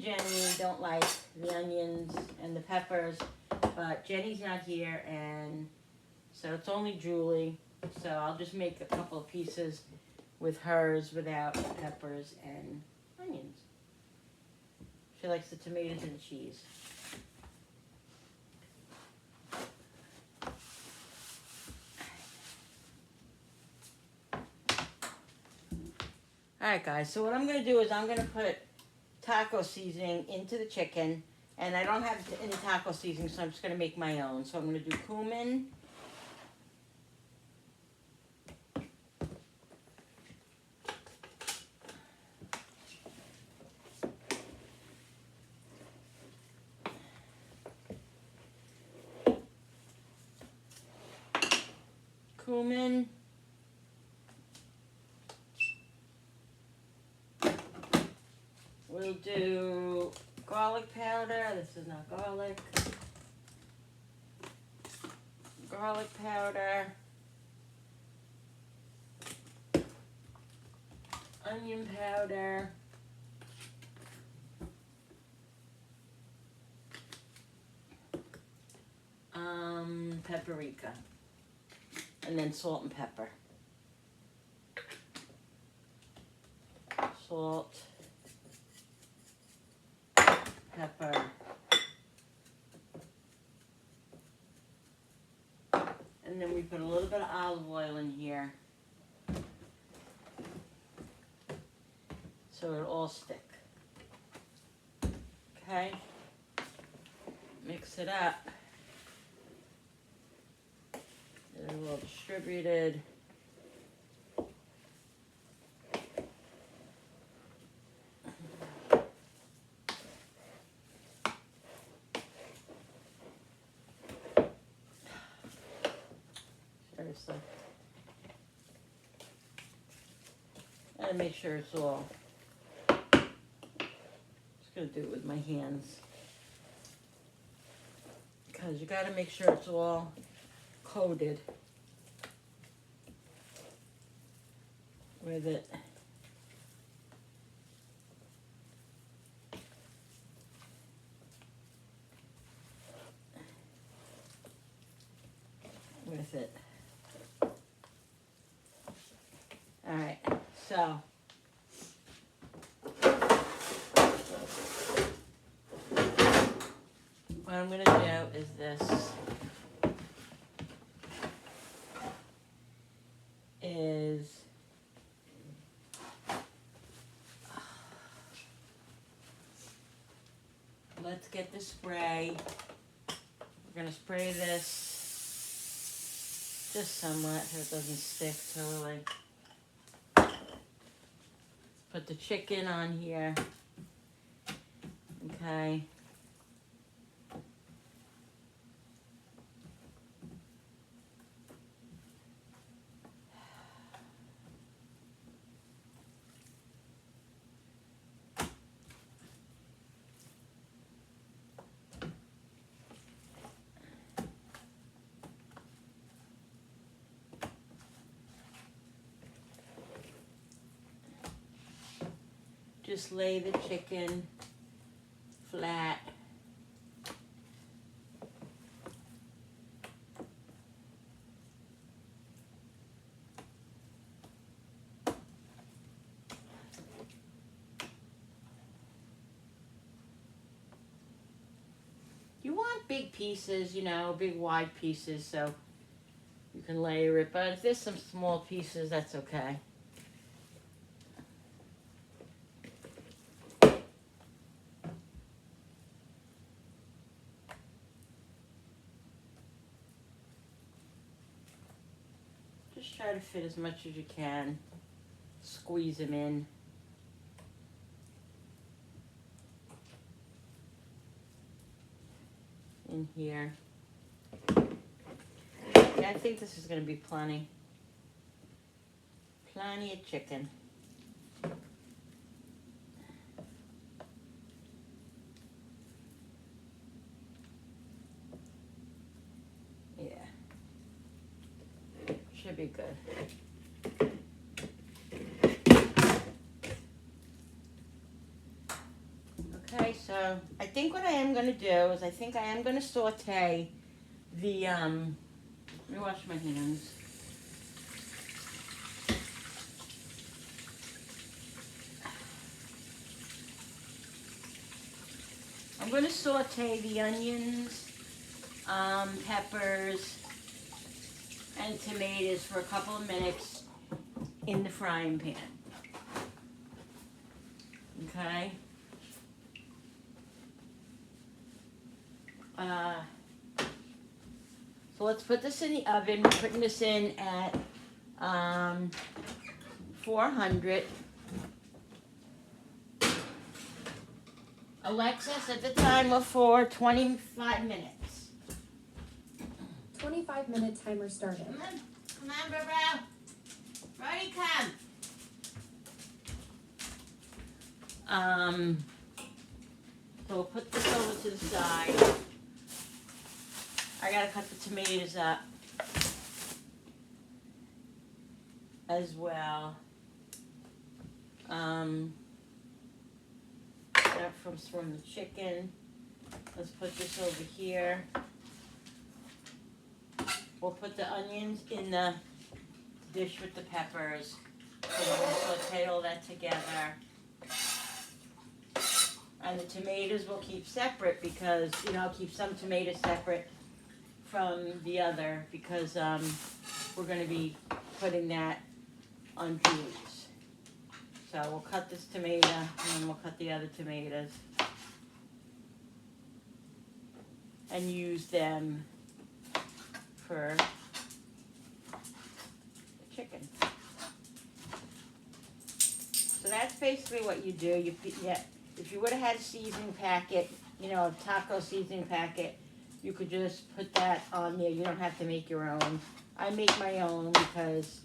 Jenny don't like the onions and the peppers, but Jenny's not here, and so it's only Julie. So I'll just make a couple of pieces with hers without peppers and onions. She likes the tomatoes and cheese. Alright guys, so what I'm going to do is I'm going to put taco seasoning into the chicken, and I don't have any taco seasoning, so I'm just going to make my own. So I'm going to do cumin, do garlic powder. This is not garlic. Garlic powder. Onion powder. Paprika. And then salt and pepper. Salt. Pepper. And then we put a little bit of olive oil in here. So it'll all stick. Okay? Mix it up. Get it all distributed. Seriously. And make sure it's all. Just gonna do it with my hands. Because you gotta make sure it's all coated with it. With it. All right, so what I'm gonna do is this. Let's get the spray. We're gonna spray this just somewhat so it doesn't stick totally. Put the chicken on here. Okay. Just lay the chicken flat. You want big pieces, you know, big wide pieces, so you can layer it. But if there's some small pieces, that's okay. Just try to fit as much as you can. Squeeze them in. In here. Yeah, I think this is going to be plenty. Plenty of chicken. Yeah. Should be good. Okay, so I think what I am going to do is I think I am going to saute the, let me wash my hands. I'm going to saute the onions, peppers, and tomatoes for a couple of minutes in the frying pan. Okay? So let's put this in the oven. We're putting this in at 400. Alexa, set the timer for 25 minutes. 25-minute timer started. Come on, bro. Brody, come. So we'll put this over to the side. I gotta cut the tomatoes up as well. That from the chicken. Let's put this over here. We'll put the onions in the dish with the peppers. So we'll saute all that together. And the tomatoes we'll keep separate because, I'll keep some tomatoes separate from the other because we're going to be putting that on Julie's. So we'll cut this tomato and then we'll cut the other tomatoes and use them for the chicken. So that's basically what you do. If you would have had a seasoning packet, a taco seasoning packet, you could just put that on there. You don't have to make your own. I make my own because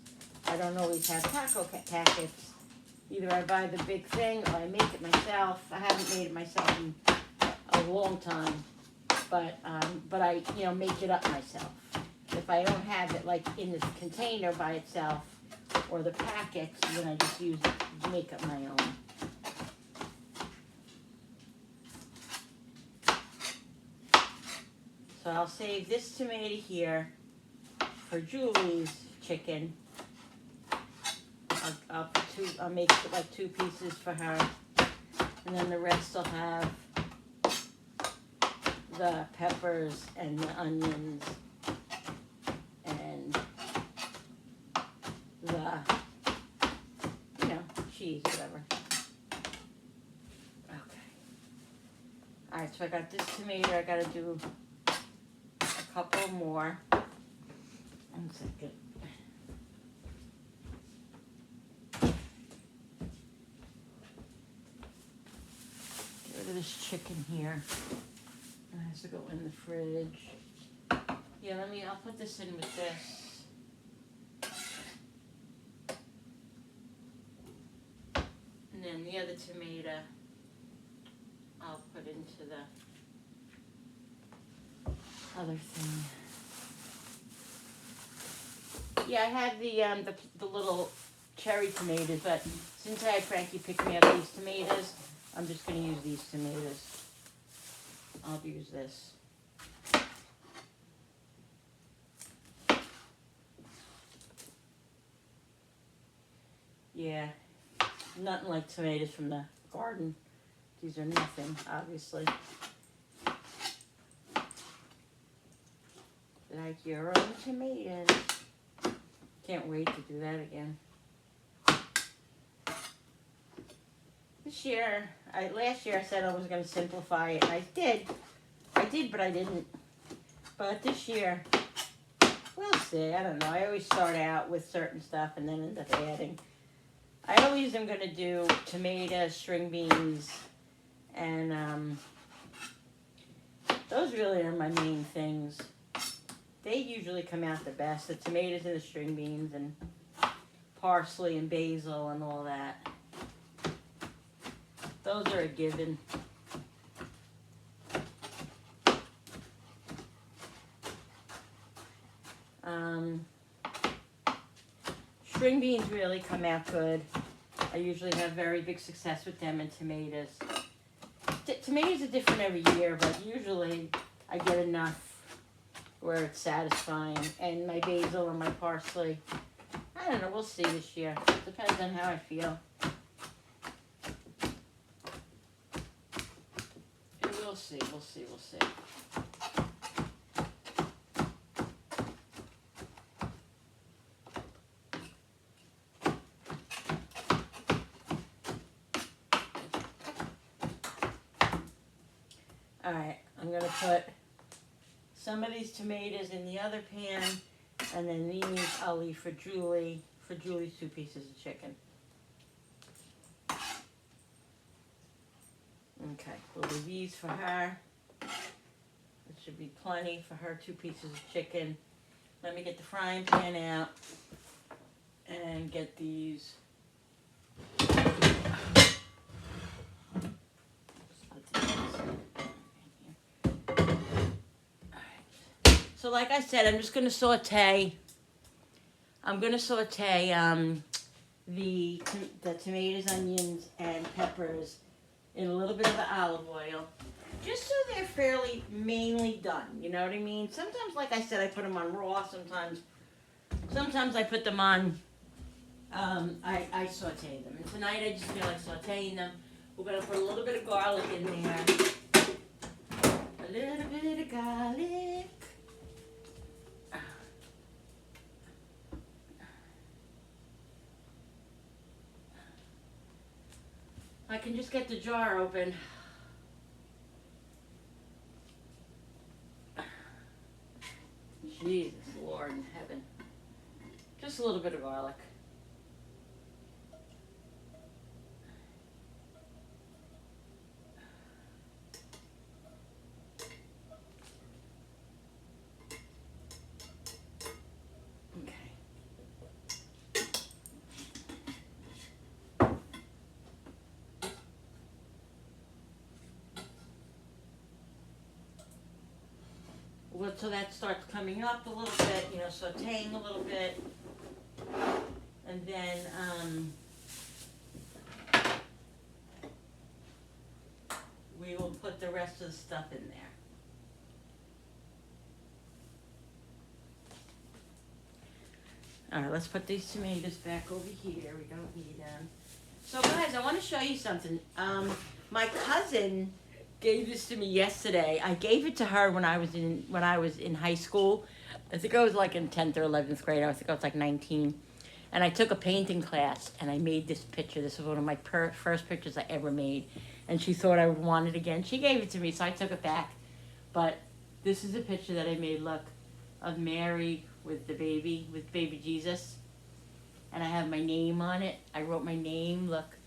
I don't always have taco packets. Either I buy the big thing or I make it myself. I haven't made it myself in a long time, but I make it up myself. If I don't have it like in the container by itself or the packets, then I just use it to make up my own. So I'll save this tomato here for Julie's chicken. I'll make like 2 pieces for her, and then the rest I'll have the peppers and the onions and the cheese, whatever. Okay. All right, so I got this tomato. I gotta do a couple more. 1 second. Get rid of this chicken here. It has to go in the fridge. Yeah, I'll put this in with this. And then the other tomato, I'll put into the other thing. Yeah, I had the little cherry tomatoes, but since I had Frankie pick me up these tomatoes, I'm just going to use these tomatoes. I'll use this. Yeah, nothing like tomatoes from the garden. These are nothing, obviously. Like your own tomatoes. Can't wait to do that again. Last year I said I was going to simplify it, and I did, but I didn't. But this year, we'll see. I don't know. I always start out with certain stuff and then end up adding. I always am going to do tomatoes, string beans, and those really are my main things. They usually come out the best, the tomatoes and the string beans and parsley and basil and all that. Those are a given. String beans really come out good. I usually have very big success with them and tomatoes. Tomatoes are different every year, but usually I get enough where it's satisfying. And my basil and my parsley, I don't know, we'll see this year. Depends on how I feel. We'll see. Alright, I'm going to put some of these tomatoes in the other pan, and then these I'll leave for Julie, for Julie's 2 pieces of chicken. Okay, we'll leave these for her. It should be plenty for her 2 pieces of chicken. Let me get the frying pan out and get these. Just put these So like I said, I'm just gonna saute. I'm gonna saute the tomatoes, onions, and peppers in a little bit of the olive oil, just so they're fairly mainly done. You know what I mean? Sometimes, like I said, I put them on raw. Sometimes I put them on. I saute them. And tonight I just feel like sauteing them. We're gonna put a little bit of garlic in there. A little bit of garlic. I can just get the jar open. Jesus, Lord in heaven. Just a little bit of garlic. So that starts coming up a little bit, you know, sauteing a little bit. And then, we will put the rest of the stuff in there. Alright, let's put these tomatoes back over here. We don't need them. So guys, I want to show you something. My cousin gave this to me yesterday. I gave it to her when I was in high school. I think I was like in 10th or 11th grade. I think I was like 19. And I took a painting class and I made this picture. This was one of my first pictures I ever made. And she thought I would want it again. She gave it to me, so I took it back. But this is a picture that I made, look, of Mary with baby Jesus. And I have my name on it. I wrote my name, look.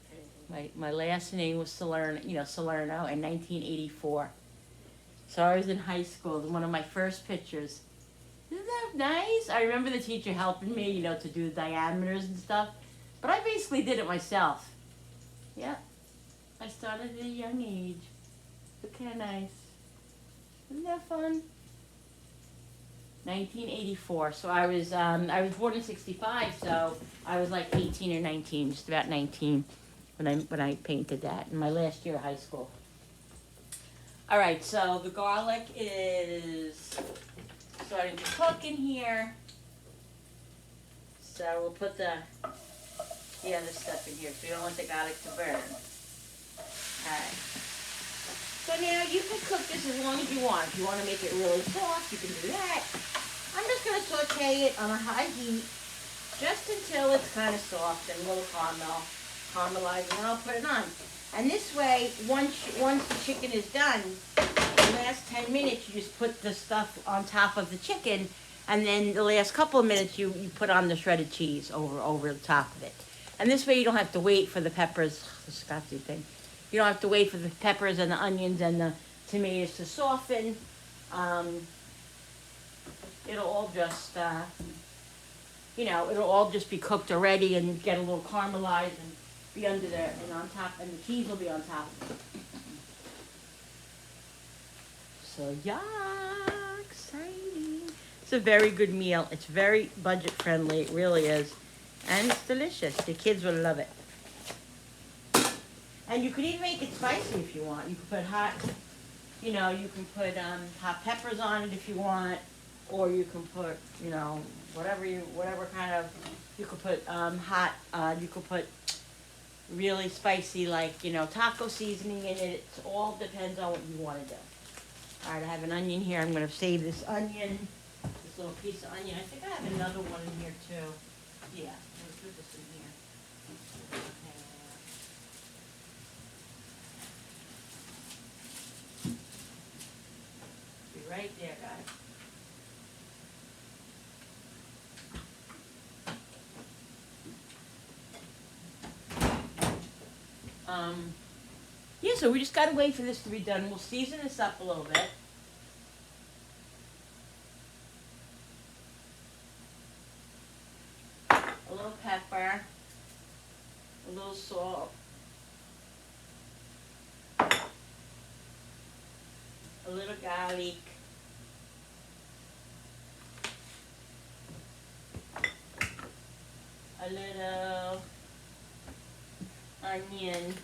My last name was Salerno, Salerno in 1984. So I was in high school, one of my first pictures. Isn't that nice? I remember the teacher helping me, to do the diameters and stuff. But I basically did it myself. Yeah. I started at a young age. Look how nice. Isn't that fun? 1984. So I was born in 65, so I was like 18 or 19, just about 19 when I painted that in my last year of high school. All right, so the garlic is starting to cook in here. So we'll put the other stuff in here, so you don't want the garlic to burn. Alright. So now you can cook this as long as you want. If you want to make it really soft, you can do that. I'm just going to saute it on a high heat just until it's kind of soft and a little caramelized, and then I'll put it on. And this way, once the chicken is done, the last 10 minutes you just put the stuff on top of the chicken, and then the last couple of minutes you put on the shredded cheese over the top of it. And this way you don't have to wait for the peppers, the Scotchy thing. You don't have to wait for the peppers and the onions and the tomatoes to soften. It'll all just, it'll all just be cooked already and get a little caramelized and be under there and on top, and the cheese will be on top of it. So, yeah, exciting. It's a very good meal. It's very budget friendly, it really is. And it's delicious. The kids will love it. And you could even make it spicy if you want. You could put hot peppers on it if you want, or you can put, whatever kind of, you could put you could put really spicy, like, taco seasoning in it. It all depends on what you want to do. All right, I have an onion here. I'm going to save this onion, this little piece of onion. I think I have another one in here too. Yeah, I'm going to put this in here. Be right there, guys. Yeah, so we just gotta wait for this to be done. We'll season this up a little bit. A little pepper, a little salt, a little garlic, a little onion.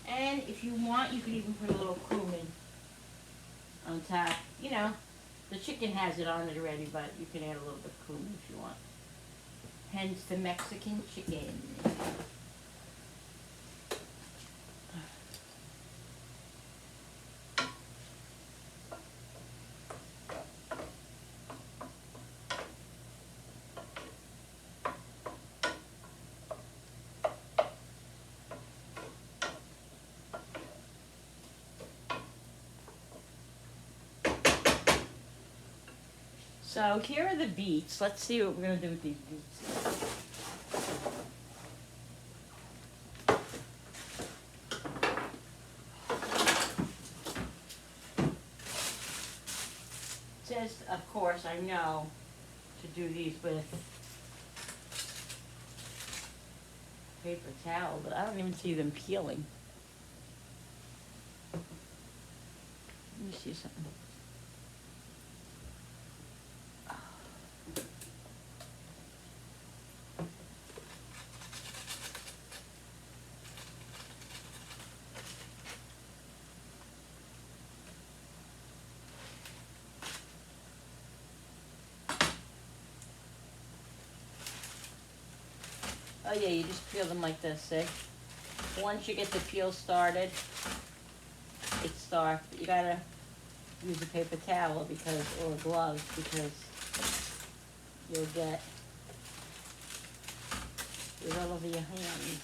And if you want, you can even put a little cumin on top. You know, the chicken has it on it already, but you can add a little bit of cumin if you want. Hence the Mexican chicken. So here are the beets. Let's see what we're going to do with these beets. It says, of course, I know to do these with paper towel, but I don't even see them peeling. Let me see something. Oh yeah, you just peel them like this, see? Once you get the peel started, it's dark. You gotta use a paper towel because, or gloves, because you'll get it all over your hands.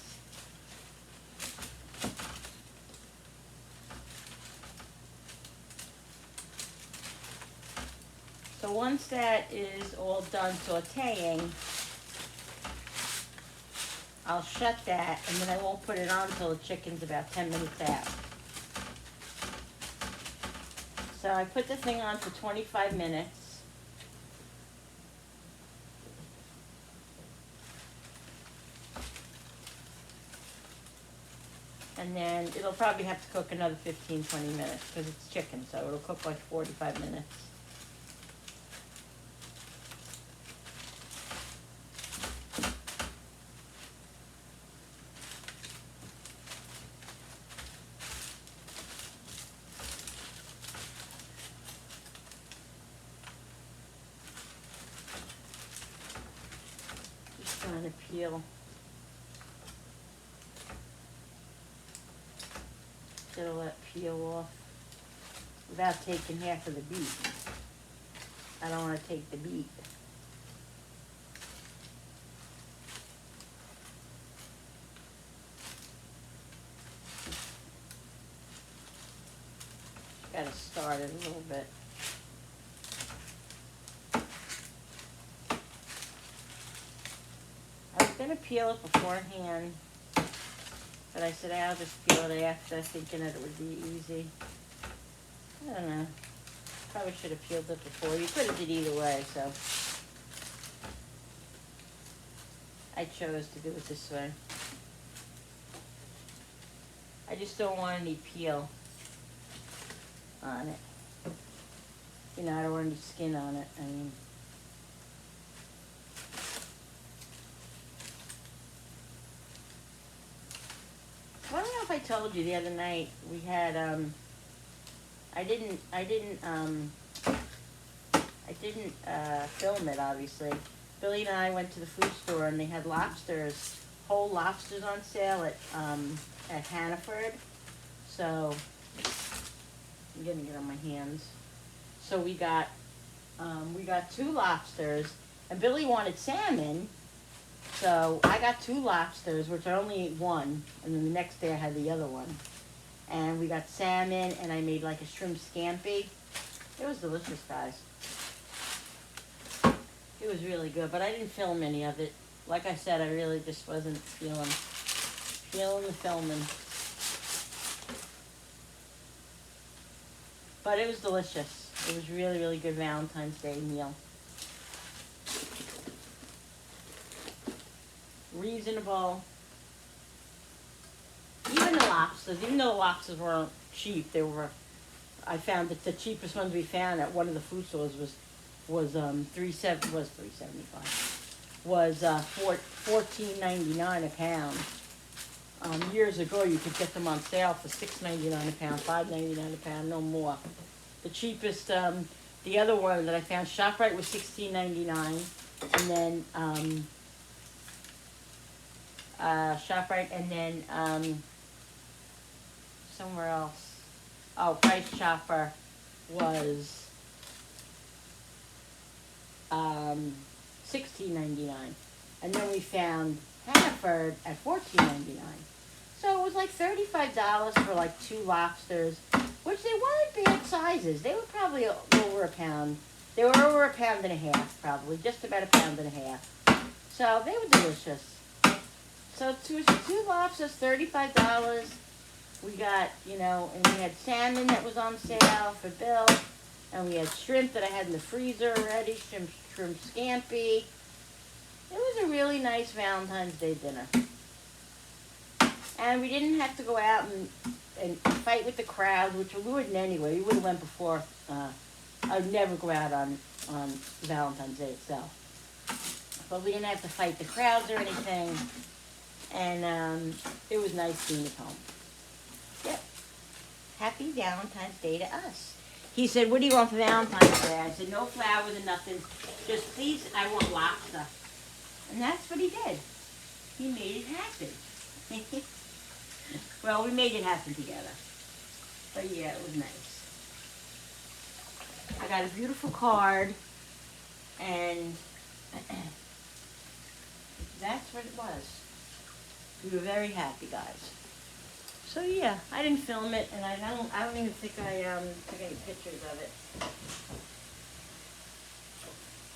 So once that is all done sauteing, I'll shut that, and then I won't put it on until the chicken's about 10 minutes out. So I put the thing on for 25 minutes. And then it'll probably have to cook another 15, 20 minutes because it's chicken, so it'll cook like 45 minutes. Trying to peel. Get all that peel off without taking half of the beet. I don't want to take the beet. Got to start it a little bit. I was going to peel it beforehand, but I said I'll just peel it after, thinking that it would be easy. I don't know. Probably should have peeled it before. You could have did either way, so I chose to do it this way. I just don't want any peel on it. You know, I don't want any skin on it. I mean, I don't know if I told you the other night we had I didn't film it, obviously. Billy and I went to the food store and they had lobsters, whole lobsters on sale at Hannaford. So I'm getting it on my hands. So we got 2 lobsters, and Billy wanted salmon. So I got 2 lobsters, which I only ate one, and then the next day I had the other one. And we got salmon, and I made like a shrimp scampi. It was delicious, guys. It was really good, but I didn't film any of it. Like I said, I really just wasn't feeling the filming. But it was delicious. It was really, really good Valentine's Day meal. Reasonable. Even the lobsters, even though the lobsters weren't cheap, they were I found that the cheapest ones we found at one of the food stores was $3.75. Was $14.99 a pound. Years ago, you could get them on sale for $6.99 a pound, $5.99 a pound, no more. The cheapest, the other one that I found, ShopRite, was $16.99, and then ShopRite, and then somewhere else. Oh, Price Chopper was $16.99, and then we found Hannaford at $14.99. So it was like $35 for like 2 lobsters, which they weren't bad sizes. They were probably over a pound. They were over a pound and a half, probably just about a pound and a half. So they were delicious. So two lobsters, $35. We got, and we had salmon that was on sale for Bill, and we had shrimp that I had in the freezer already, shrimp scampi. It was a really nice Valentine's Day dinner. And we didn't have to go out and fight with the crowd, which we wouldn't anyway. We would have went before. I would never go out on Valentine's Day itself. But we didn't have to fight the crowds or anything. And it was nice being at home. Yep. Happy Valentine's Day to us. He said, what do you want for Valentine's Day? I said, no flowers and nothing. Just please, I want lobster. And that's what he did. He made it happen. Well, we made it happen together. But yeah, it was nice. I got a beautiful card, and that's what it was. We were very happy, guys. So yeah, I didn't film it, and I don't even think I took any pictures of it.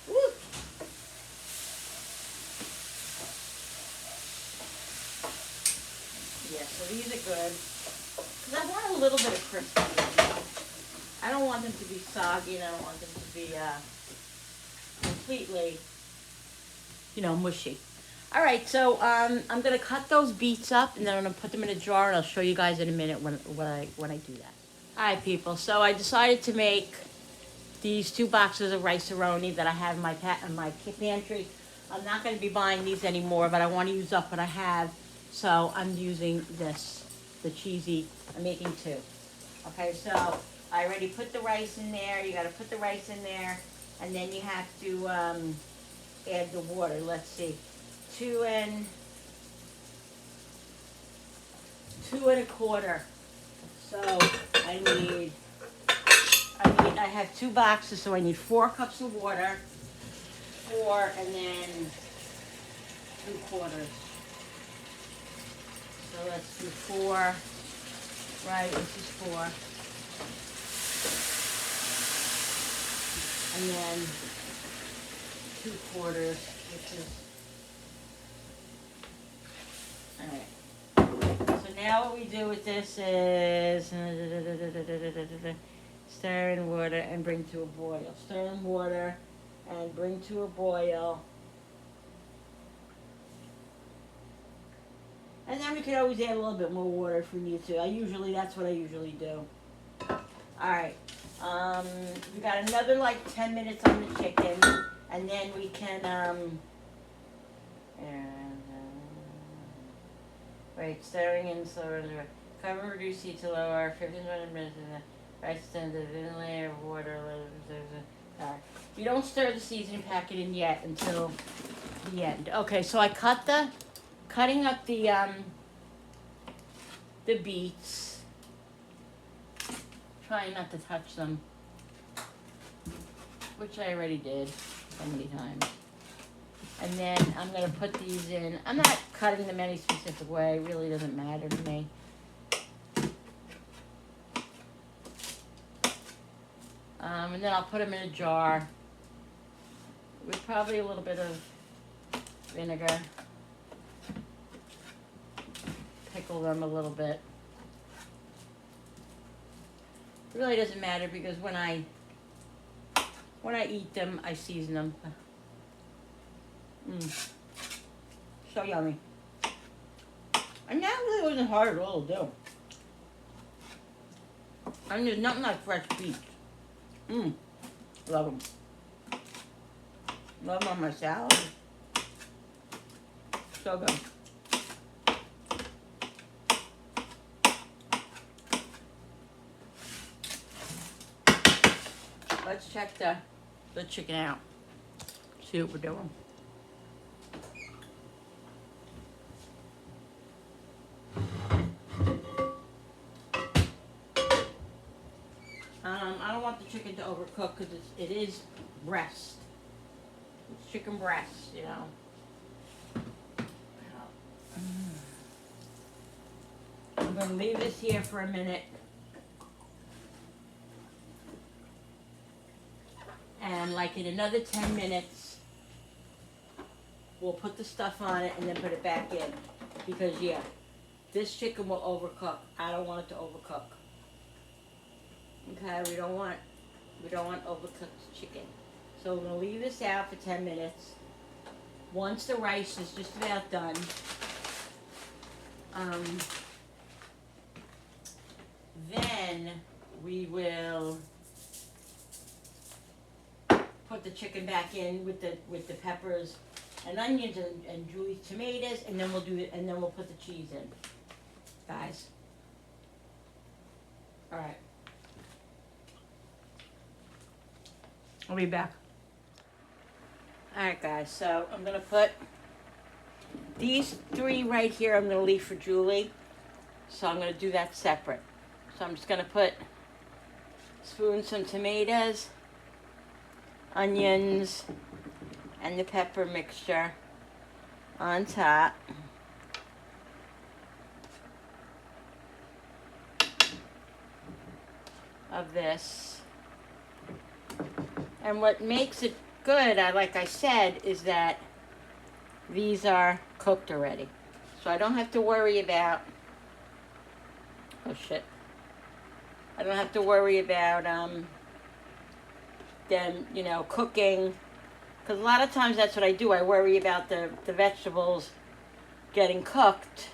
Woo! Yeah, so these are good. Because I want a little bit of crispy. I don't want them to be soggy, and I don't want them to be completely, mushy. All right, so I'm going to cut those beets up, and then I'm going to put them in a jar, and I'll show you guys in a minute when I do that. All right, people, so I decided to make these 2 boxes of rice-a-roni that I have in my pantry. I'm not going to be buying these anymore, but I want to use up what I have. So I'm using this, the cheesy. I'm making 2. Okay, so I already put the rice in there. You got to put the rice in there, and then you have to add the water. Let's see, 2 1/4. So I have 2 boxes, so I need 4 cups of water. 4 and then 2/4. So let's do 4, right, this is 4. And then 2/4, which is, alright. So now what we do with this is stir in water and bring to a boil. Stir in water and bring to a boil. And then we could always add a little bit more water if we need to. That's what I usually do. Alright. We got another like 10 minutes on the chicken. And then we can, right, stirring in slower. Cover and reduce heat to lower. 15 minutes. Rice in the thin layer of water. Alright. You don't stir the seasoning packet in yet until the end. Okay, so I cutting up the beets. Trying not to touch them, which I already did so many times. And then I'm gonna put these in. I'm not cutting them any specific way. It really doesn't matter to me. And then I'll put them in a jar with probably a little bit of vinegar. Pickle them a little bit. It really doesn't matter because when I eat them, I season them. So yummy. And that really wasn't hard at all to do. And there's nothing like fresh beets. Love them. Love them on my salad. So good. Let's check the chicken out. See what we're doing. I don't want the chicken to overcook because it is breast. It's chicken breast, you know. I'm going to leave this here for a minute. And like in another 10 minutes, we'll put the stuff on it and then put it back in. Because yeah, this chicken will overcook. I don't want it to overcook. Okay, we don't want overcooked chicken. So we're gonna leave this out for 10 minutes. Once the rice is just about done, then we will put the chicken back in with the peppers and onions and Julie's tomatoes, and then we'll do it, and then we'll put the cheese in, guys. All right. I'll be back. All right, guys. So I'm gonna put these 3 right here. I'm gonna leave for Julie. So I'm gonna do that separate. So I'm just gonna spoon some tomatoes, onions, and the pepper mixture on top. Of this. And what makes it good, like I said, is that these are cooked already. So I don't have to worry about, oh shit. I don't have to worry about them, you know, cooking. Because a lot of times that's what I do. I worry about the vegetables getting cooked.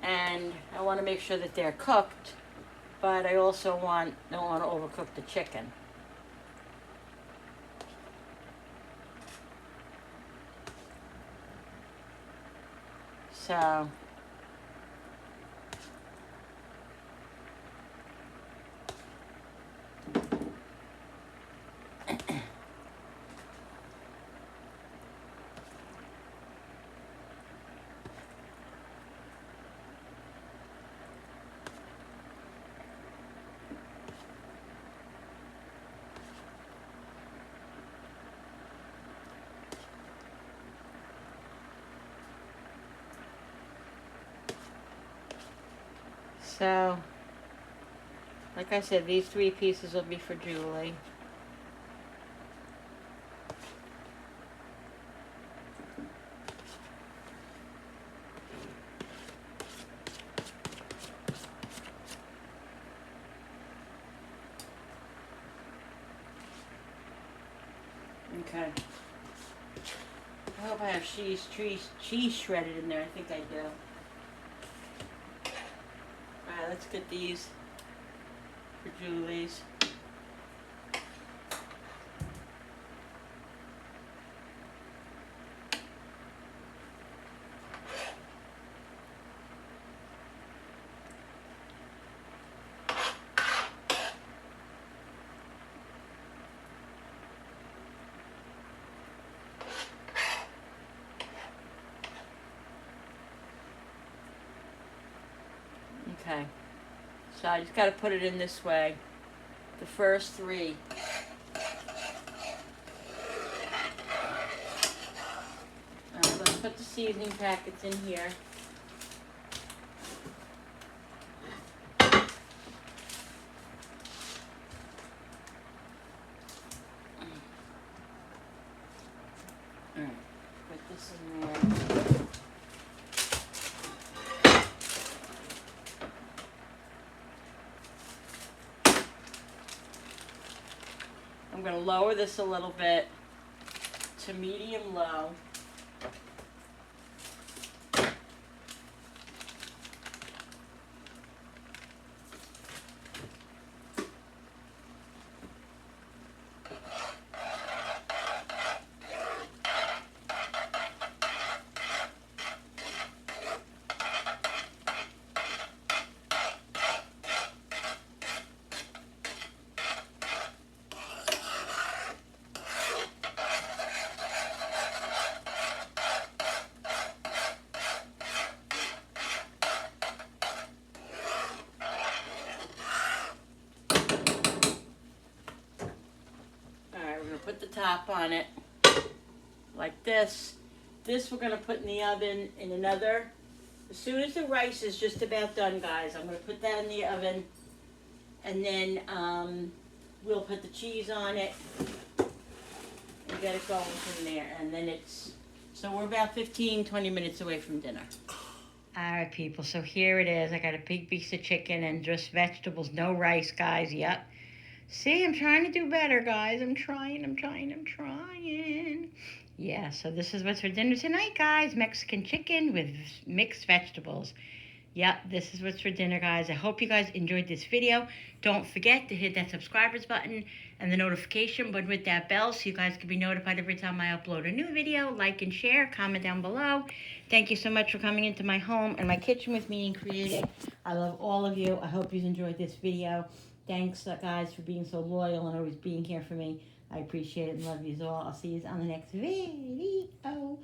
And I want to make sure that they're cooked. But I also don't want to overcook the chicken. So So, like I said, these 3 pieces will be for Julie. Okay. I hope I have cheese shredded in there. I think I do. Alright, let's get these for Julie's. Okay, so I just got to put it in this way. The first 3. Let's put the seasoning packets in here. Alright, put this in there. I'm going to lower this a little bit to medium low. put the top on it like this. This we're gonna put in the oven in another. As soon as the rice is just about done, guys, I'm gonna put that in the oven, and then we'll put the cheese on it and get it going from there. And then so we're about 15-20 minutes away from dinner. All right, people, so here it is. I got a big piece of chicken and just vegetables, no rice, guys. Yep. See, I'm trying to do better, guys. I'm trying. Yeah, so this is what's for dinner tonight, guys. Mexican chicken with mixed vegetables. Yep, this is what's for dinner, guys. I hope you guys enjoyed this video. Don't forget to hit that subscribers button and the notification button with that bell so you guys can be notified every time I upload a new video. Like and share, comment down below. Thank you so much for coming into my home and my kitchen with me and creating. I love all of you. I hope you enjoyed this video. Thanks, guys, for being so loyal and always being here for me. I appreciate it and love you all. I'll see you on the next video.